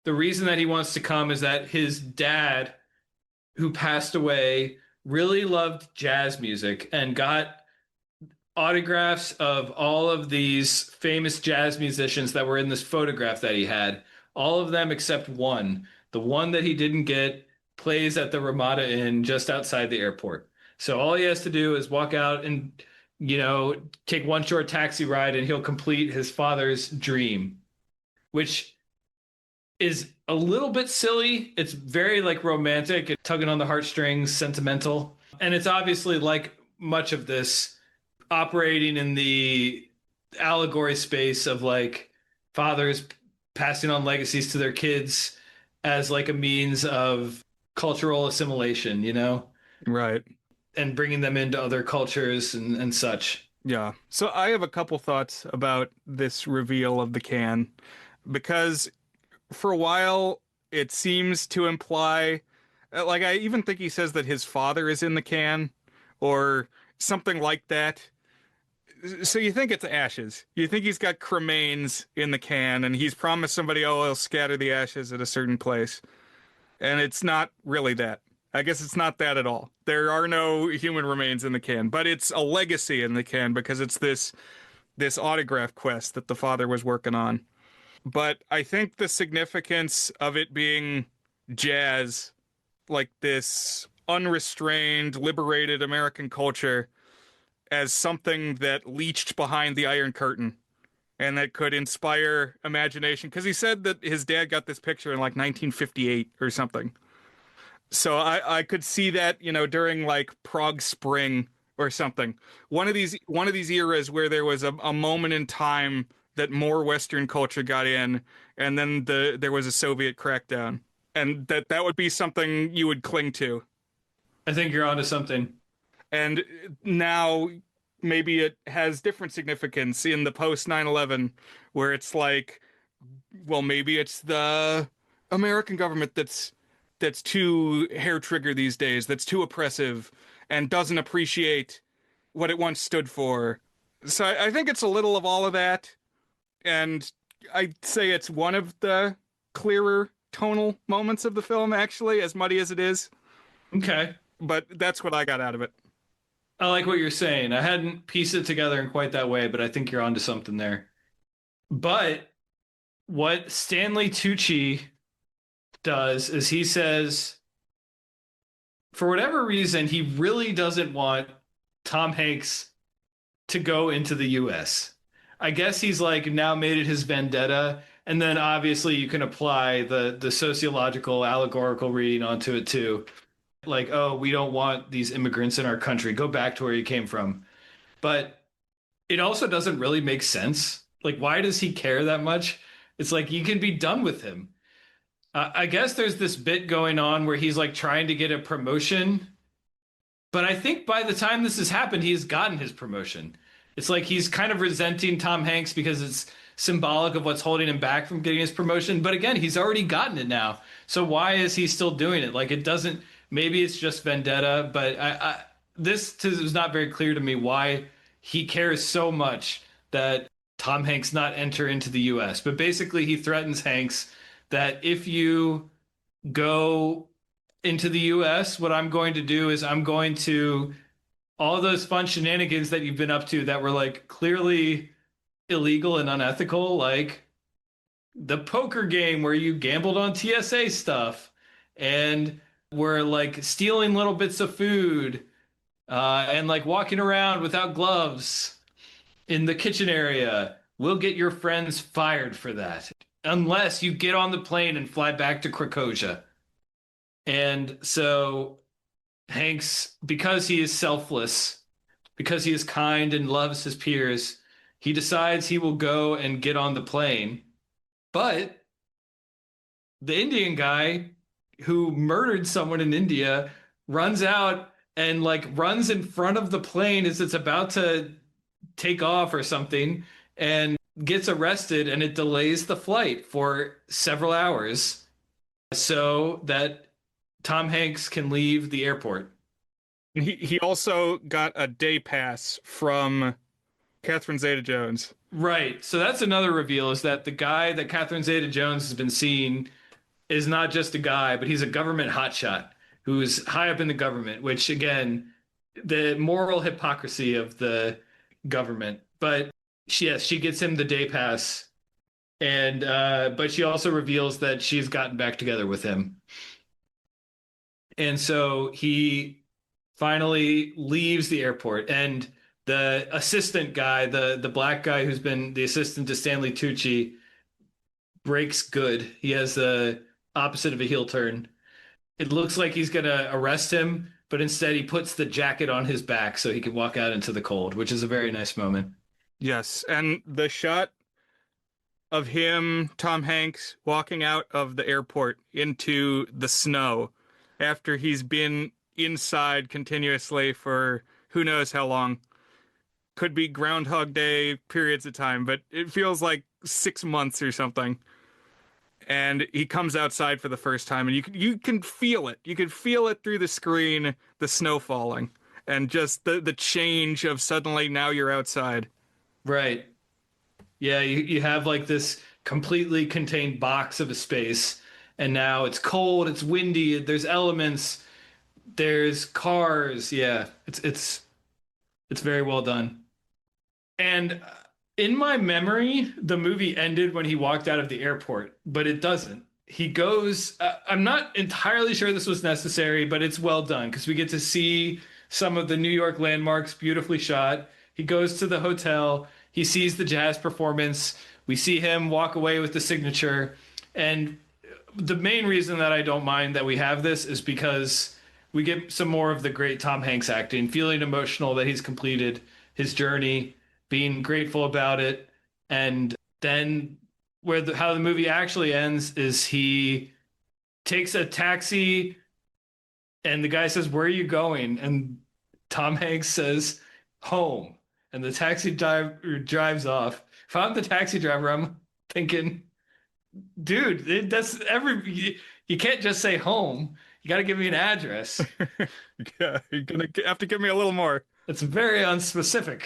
the reason that he wants to come is that his dad, who passed away, really loved jazz music and got autographs of all of these famous jazz musicians that were in this photograph that he had. All of them except one. The one that he didn't get plays at the Ramada Inn just outside the airport. So all he has to do is walk out and, take one short taxi ride and he'll complete his father's dream, which is a little bit silly. It's very like romantic, tugging on the heartstrings, sentimental. And it's obviously like much of this operating in the allegory space of like fathers passing on legacies to their kids as like a means of cultural assimilation, Right. and bringing them into other cultures and such. Yeah. So I have a couple thoughts about this reveal of the can, because for a while it seems to imply, like, I even think he says that his father is in the can or something like that. So you think it's ashes. You think he's got cremains in the can and he's promised somebody, oh, he'll scatter the ashes at a certain place. And it's not really that. I guess it's not that at all. There are no human remains in the can, but it's a legacy in the can because it's this autograph quest that the father was working on. But I think the significance of it being jazz, like this unrestrained, liberated American culture, as something that leached behind the Iron Curtain and that could inspire imagination. Because he said that his dad got this picture in like 1958 or something. So I could see that, during like Prague Spring or something. One of these eras where there was a moment in time that more Western culture got in, and then there was a Soviet crackdown. And that would be something you would cling to. I think you're onto something. And now maybe it has different significance in the post 9/11, where it's like, well, maybe it's the American government that's too hair trigger these days, that's too oppressive and doesn't appreciate what it once stood for. So I think it's a little of all of that. And I'd say it's one of the clearer tonal moments of the film, actually, as muddy as it is. Okay. But that's what I got out of it. I like what you're saying. I hadn't pieced it together in quite that way, but I think you're onto something there. But what Stanley Tucci does is he says, for whatever reason, he really doesn't want Tom Hanks to go into the US. I guess he's like now made it his vendetta. And then obviously you can apply the sociological, allegorical reading onto it too. Like, oh, we don't want these immigrants in our country. Go back to where you came from. But it also doesn't really make sense. Like, why does he care that much? It's like you can be done with him. I guess there's this bit going on where he's like trying to get a promotion. But I think by the time this has happened, he's gotten his promotion. It's like he's kind of resenting Tom Hanks because it's symbolic of what's holding him back from getting his promotion. But again, he's already gotten it now. So why is he still doing it? Like it doesn't, maybe it's just vendetta, but this is not very clear to me why he cares so much that Tom Hanks not enter into the US. But basically, he threatens Hanks that if you go into the US, what I'm going to do is I'm going to all those fun shenanigans that you've been up to that were like clearly illegal and unethical, like the poker game where you gambled on TSA stuff and were like stealing little bits of food and like walking around without gloves in the kitchen area. We'll get your friends fired for that unless you get on the plane and fly back to Krakosia. And so Hanks, because he is selfless, because he is kind and loves his peers, he decides he will go and get on the plane. But the Indian guy who murdered someone in India runs out and like runs in front of the plane as it's about to take off or something and gets arrested, and it delays the flight for several hours so that Tom Hanks can leave the airport. He also got a day pass from Catherine Zeta-Jones. Right. So that's another reveal, is that the guy that Catherine Zeta-Jones has been seeing is not just a guy, but he's a government hotshot who's high up in the government, which again, the moral hypocrisy of the government. But yes, she gets him the day pass. And but she also reveals that she's gotten back together with him. And so he finally leaves the airport, and the assistant guy, the black guy who's been the assistant to Stanley Tucci, breaks good. He has the opposite of a heel turn. It looks like he's gonna arrest him, but instead he puts the jacket on his back so he can walk out into the cold, which is a very nice moment. Yes, and the shot of him, Tom Hanks, walking out of the airport into the snow after he's been inside continuously for who knows how long. Could be Groundhog Day periods of time, but it feels like 6 months or something. And he comes outside for the first time, and you can feel it. You can feel it through the screen, the snow falling, and just the change of suddenly now you're outside. Right. Yeah, you have like this completely contained box of a space, and now it's cold, it's windy, there's elements, there's cars. Yeah, it's very well done. And in my memory, the movie ended when he walked out of the airport, but it doesn't. He goes, I'm not entirely sure this was necessary, but it's well done because we get to see some of the New York landmarks beautifully shot. He goes to the hotel, he sees the jazz performance, we see him walk away with the signature. And the main reason that I don't mind that we have this is because we get some more of the great Tom Hanks acting, feeling emotional that he's completed his journey, being grateful about it. And then how the movie actually ends is he takes a taxi and the guy says, "Where are you going?" And Tom Hanks says, "Home." And the taxi drives off. If I'm the taxi driver, I'm thinking, dude, that's you can't just say home. You got to give me an address. Yeah, you're gonna have to give me a little more. It's very unspecific.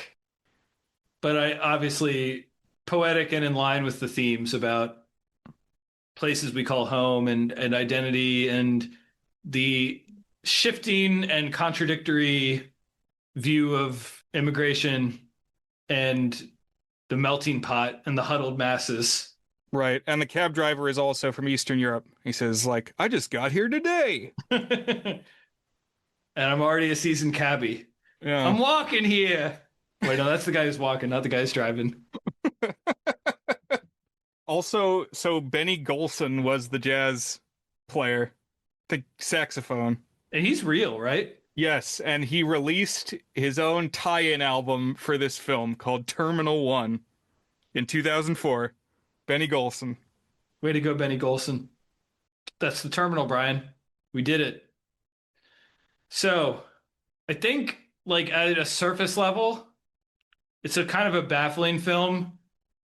But I obviously poetic and in line with the themes about places we call home and identity and the shifting and contradictory view of immigration and the melting pot and the huddled masses. Right, and the cab driver is also from Eastern Europe. He says, like, I just got here today. And I'm already a seasoned cabbie. Yeah. I'm walking here. Wait, no, that's the guy who's walking, not the guy who's driving. Also, so Benny Golson was the jazz player, the saxophone. And he's real, right? Yes, and he released his own tie-in album for this film called Terminal One in 2004. Benny Golson. Way to go, Benny Golson. That's the terminal, Brian. We did it. So, I think, like, at a surface level, It's a kind of a baffling film,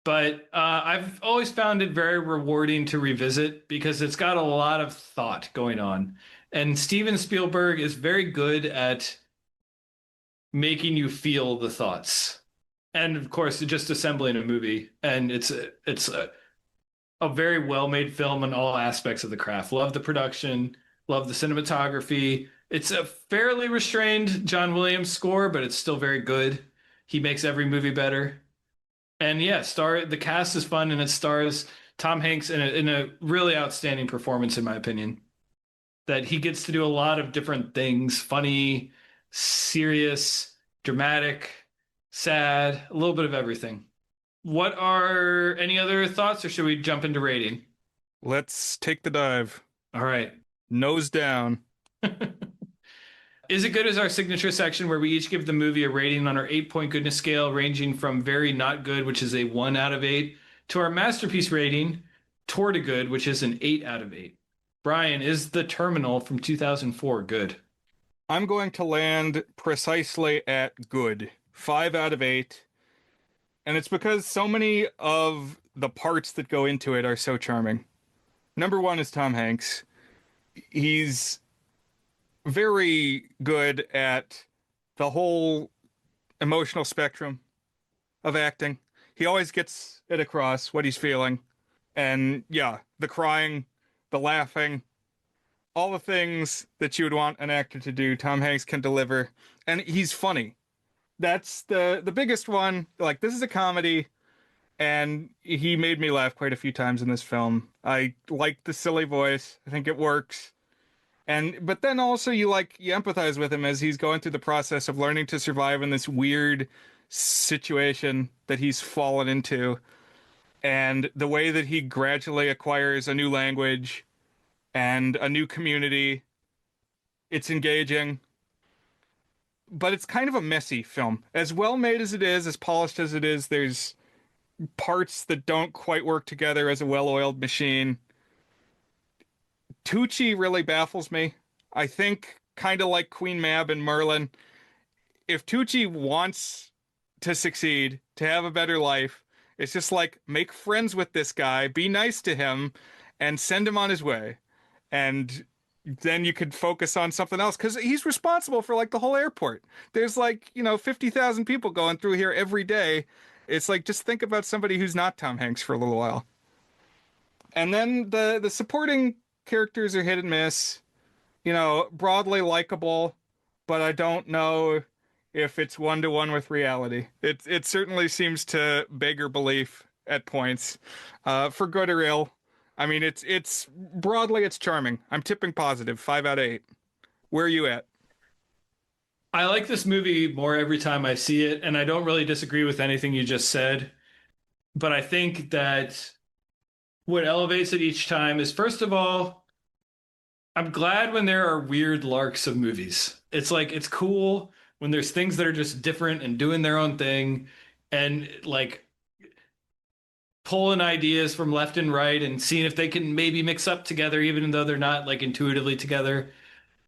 but I've always found it very rewarding to revisit because it's got a lot of thought going on. And Steven Spielberg is very good at making you feel the thoughts. And of course, just assembling a movie. And it's a very well made film in all aspects of the craft. Love the production, love the cinematography. It's a fairly restrained John Williams score, but it's still very good. He makes every movie better. And yeah, the cast is fun, and it stars Tom Hanks in a really outstanding performance, in my opinion. That he gets to do a lot of different things: funny, serious, dramatic, sad, a little bit of everything. What are any other thoughts, or should we jump into rating? Let's take the dive. All right. Nose down. Is it good as our signature section where we each give the movie a rating on our 8 point goodness scale, ranging from very not good, which is a 1 out of 8, to our masterpiece rating, toward a good, which is an 8 out of 8. Brian, is The Terminal from 2004 good? I'm going to land precisely at good. 5 out of 8. And it's because so many of the parts that go into it are so charming. Number one is Tom Hanks. He's very good at the whole emotional spectrum of acting. He always gets it across what he's feeling. And yeah, the crying, the laughing, all the things that you would want an actor to do, Tom Hanks can deliver. And he's funny. That's the biggest one. Like, this is a comedy, and he made me laugh quite a few times in this film. I like the silly voice. I think it works. But then also you empathize with him as he's going through the process of learning to survive in this weird situation that he's fallen into, and the way that he gradually acquires a new language and a new community. It's engaging, but it's kind of a messy film. As well made as it is, as polished as it is, there's parts that don't quite work together as a well-oiled machine. Tucci really baffles me. I think, kind of like Queen Mab and Merlin, if Tucci wants to succeed, to have a better life, it's just like, make friends with this guy, be nice to him, and send him on his way. And then you could focus on something else, because he's responsible for like the whole airport. There's 50,000 people going through here every day. It's like, just think about somebody who's not Tom Hanks for a little while. And then the supporting characters are hit and miss, broadly likable, but I don't know if it's one-to-one with reality. It certainly seems to beggar belief at points, for good or ill. I mean, it's broadly it's charming. I'm tipping positive, 5 out of 8. Where are you at? I like this movie more every time I see it, and I don't really disagree with anything you just said. But I think that what elevates it each time is, first of all, I'm glad when there are weird larks of movies. It's like, it's cool when there's things that are just different and doing their own thing, and like pulling ideas from left and right and seeing if they can maybe mix up together, even though they're not like intuitively together.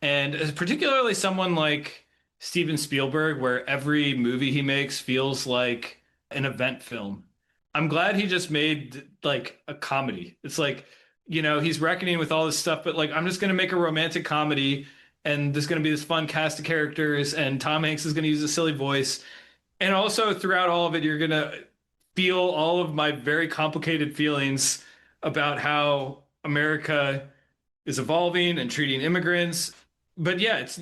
And particularly someone like Steven Spielberg, where every movie he makes feels like an event film. I'm glad he just made like a comedy. It's like, he's reckoning with all this stuff, but like, I'm just going to make a romantic comedy, and there's going to be this fun cast of characters, and Tom Hanks is going to use a silly voice. And also throughout all of it, you're going to feel all of my very complicated feelings about how America is evolving and treating immigrants. But yeah, it's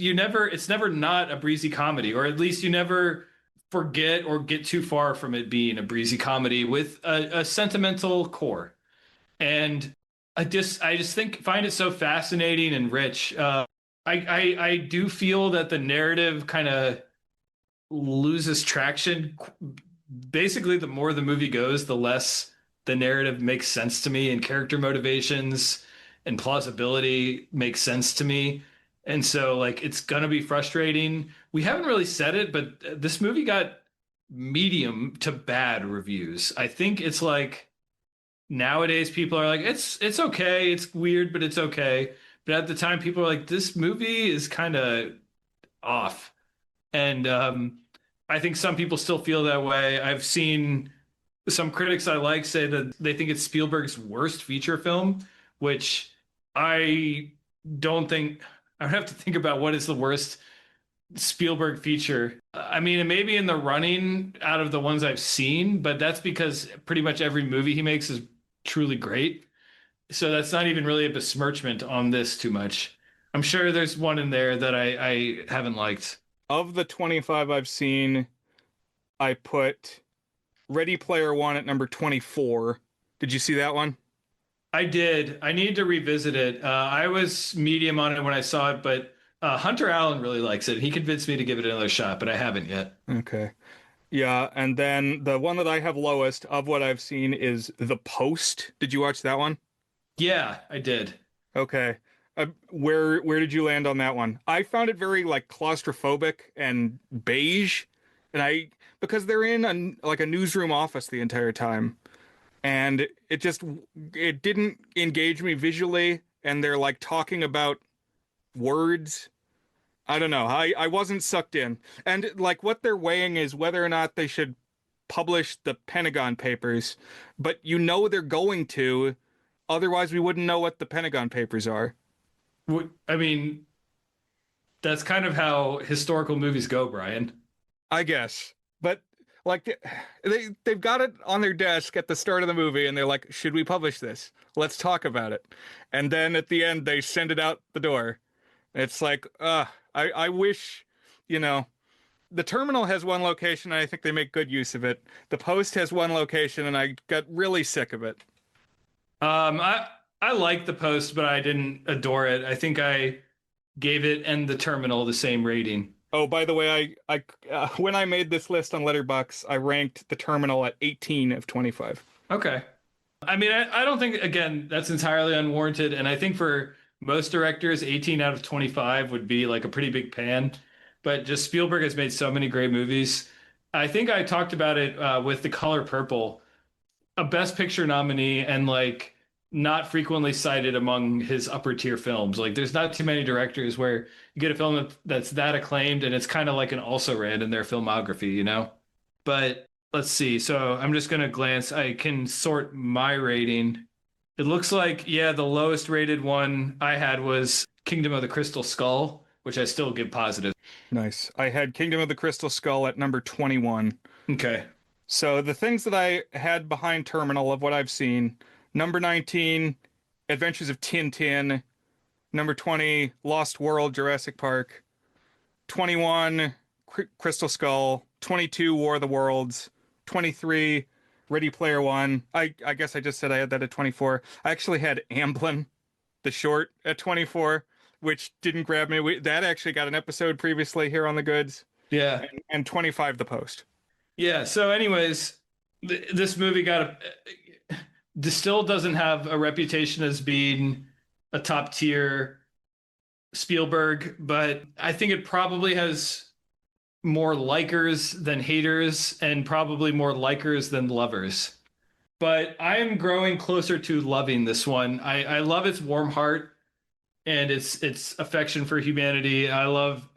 never not a breezy comedy, or at least you never forget or get too far from it being a breezy comedy with a sentimental core. And I just find it so fascinating and rich. I do feel that the narrative kind of loses traction. Basically, the more the movie goes, the less the narrative makes sense to me, and character motivations and plausibility makes sense to me. And so, like, it's gonna be frustrating. We haven't really said it, but this movie got medium to bad reviews. I think it's like nowadays people are like, it's okay, it's weird, but it's okay. But at the time, people are like, this movie is kind of off. And I think some people still feel that way. I've seen some critics I like say that they think it's Spielberg's worst feature film, which I don't think. I would have to think about what is the worst Spielberg feature. I mean, it may be in the running out of the ones I've seen, but that's because pretty much every movie he makes is truly great. So that's not even really a besmirchment on this too much. I'm sure there's one in there that I haven't liked. Of the 25 I've seen, I put Ready Player One at number 24. Did you see that one? I did. I need to revisit it. I was medium on it when I saw it, but Hunter Allen really likes it. He convinced me to give it another shot, but I haven't yet. Okay. Yeah, and then the one that I have lowest of what I've seen is The Post. Did you watch that one? Yeah, I did. Okay. Where did you land on that one? I found it very like claustrophobic and beige, and I because they're in a newsroom office the entire time, and it didn't engage me visually, and they're like talking about words. I don't know. I wasn't sucked in. And like what they're weighing is whether or not they should publish the Pentagon Papers, but you know they're going to, otherwise we wouldn't know what the Pentagon Papers are. I mean, that's kind of how historical movies go, Brian. I guess. But like they've got it on their desk at the start of the movie and they're like, "Should we publish this? Let's talk about it." And then at the end they send it out the door. It's like, I wish, you know, the terminal has one location and I think they make good use of it. The Post has one location and I got really sick of it. I like the Post, but I didn't adore it. I think I gave it and the Terminal the same rating. Oh, by the way, I when I made this list on Letterboxd, I ranked the terminal at 18 of 25. Okay. I mean, I don't think, again, that's entirely unwarranted. And I think for most directors, 18 out of 25 would be like a pretty big pan. But just Spielberg has made so many great movies. I think I talked about it with The Color Purple, a Best Picture nominee, and like not frequently cited among his upper tier films. Like, there's not too many directors where you get a film that's that acclaimed and it's kind of like an also ran in their filmography, you know? But let's see. So I'm just going to glance. I can sort my rating. It looks like, yeah, the lowest rated one I had was Kingdom of the Crystal Skull, which I still give positive. Nice. I had Kingdom of the Crystal Skull at number 21. Okay. So the things that I had behind Terminal of what I've seen, number 19, Adventures of Tintin. Number 20, Lost World, Jurassic Park. 21, Crystal Skull. 22, War of the Worlds. 23, Ready Player One. I guess I just said I had that at 24. I actually had Amblin, the short, at 24, which didn't grab me. That actually got an episode previously here on The Goods. Yeah. And 25, The Post. Yeah. So, anyways, this movie still doesn't have a reputation as being a top tier Spielberg, but I think it probably has more likers than haters and probably more likers than lovers. But I am growing closer to loving this one. I love its warm heart and its affection for humanity. I love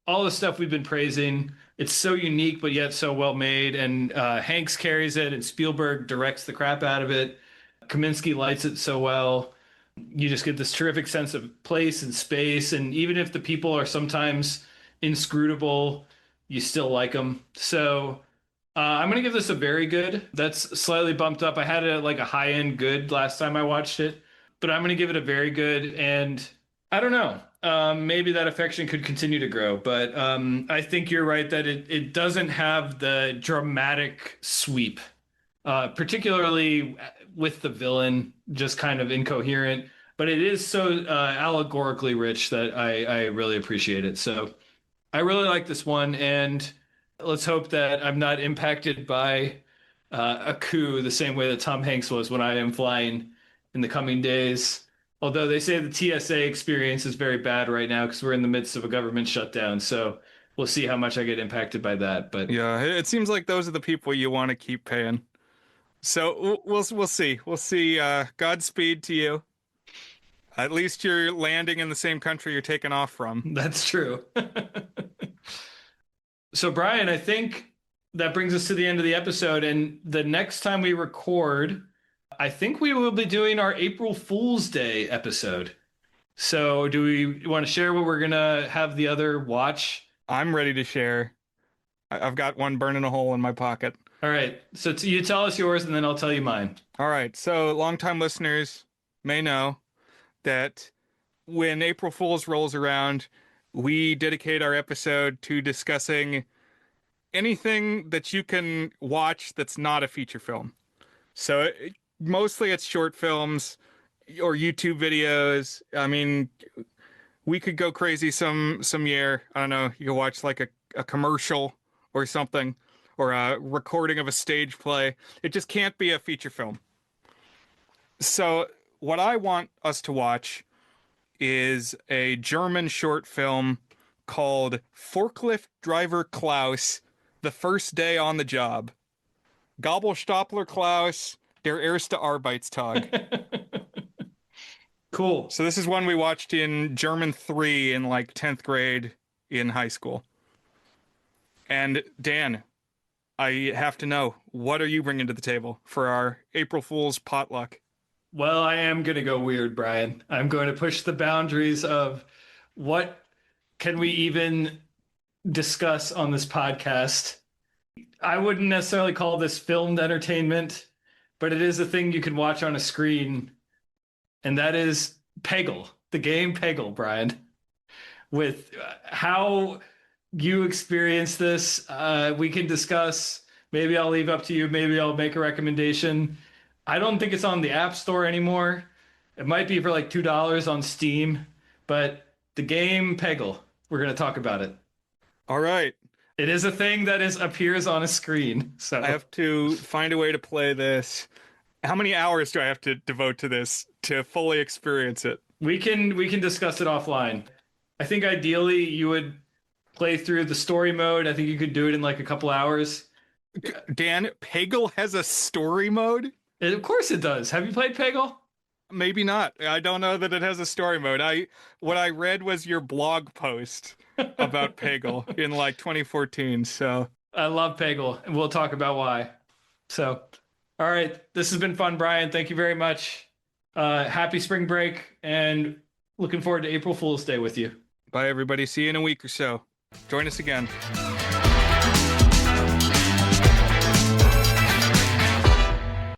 all the stuff we've been praising. It's so unique, but yet so well made. And Hanks carries it, and Spielberg directs the crap out of it. Kaminsky lights it so well. You just get this terrific sense of place and space. And even if the people are sometimes inscrutable, you still like them. So I'm going to give this a very good. That's slightly bumped up. I had it at like a high end good last time I watched it, but I'm going to give it a very good. And I don't know. Maybe that affection could continue to grow, but I think you're right that it doesn't have the dramatic sweep, particularly with the villain just kind of incoherent. But it is so allegorically rich that I really appreciate it. So I really like this one, and let's hope that I'm not impacted by a coup the same way that Tom Hanks was when I am flying in the coming days. Although they say the TSA experience is very bad right now because we're in the midst of a government shutdown. So we'll see how much I get impacted by that. But Yeah, it seems like those are the people you want to keep paying. So we'll see. We'll see. Godspeed to you. At least you're landing in the same country you're taking off from. that's true. So, Brian, I think that brings us to the end of the episode. And the next time we record, I think we will be doing our April Fool's Day episode. So, do we want to share what we're going to have the other watch? I'm ready to share. I've got one burning a hole in my pocket. All right. So, you tell us yours and then I'll tell you mine. All right. So, longtime listeners may know that when April Fool's rolls around, we dedicate our episode to discussing anything that you can watch that's not a feature film. So mostly it's short films or YouTube videos. I mean, we could go crazy some year. I don't know. You could watch like a commercial or something, or a recording of a stage play. It just can't be a feature film. So what I want us to watch is a German short film called Forklift Driver Klaus, The First Day on the Job. Gabelstapler Klaus, der erste Arbeitstag. Cool. So this is one we watched in German 3 in like 10th grade in high school. And Dan, I have to know, what are you bringing to the table for our April Fool's potluck? Well, I am going to go weird, Brian. I'm going to push the boundaries of what can we even discuss on this podcast. I wouldn't necessarily call this filmed entertainment, but it is a thing you can watch on a screen, and that is Peggle, the game Peggle, Brian. With how you experience this, we can discuss. Maybe I'll leave up to you. Maybe I'll make a recommendation. I don't think it's on the App Store anymore. It might be for like $2 on Steam, but the game Peggle, we're going to talk about it. All right. It is a thing that appears on a screen. So I have to find a way to play this. How many hours do I have to devote to this to fully experience it? we can discuss it offline. I think ideally you would play through the story mode. I think you could do it in like a couple hours. Dan, Peggle has a story mode? Of course it does. Have you played Peggle? Maybe not. I don't know that it has a story mode. What I read was your blog post about Peggle in like 2014. So I love Peggle, and we'll talk about why. So, all right, this has been fun, Brian. Thank you very much. Happy spring break, and looking forward to April Fool's Day with you. bye, everybody. See you in a week or so. Join us again.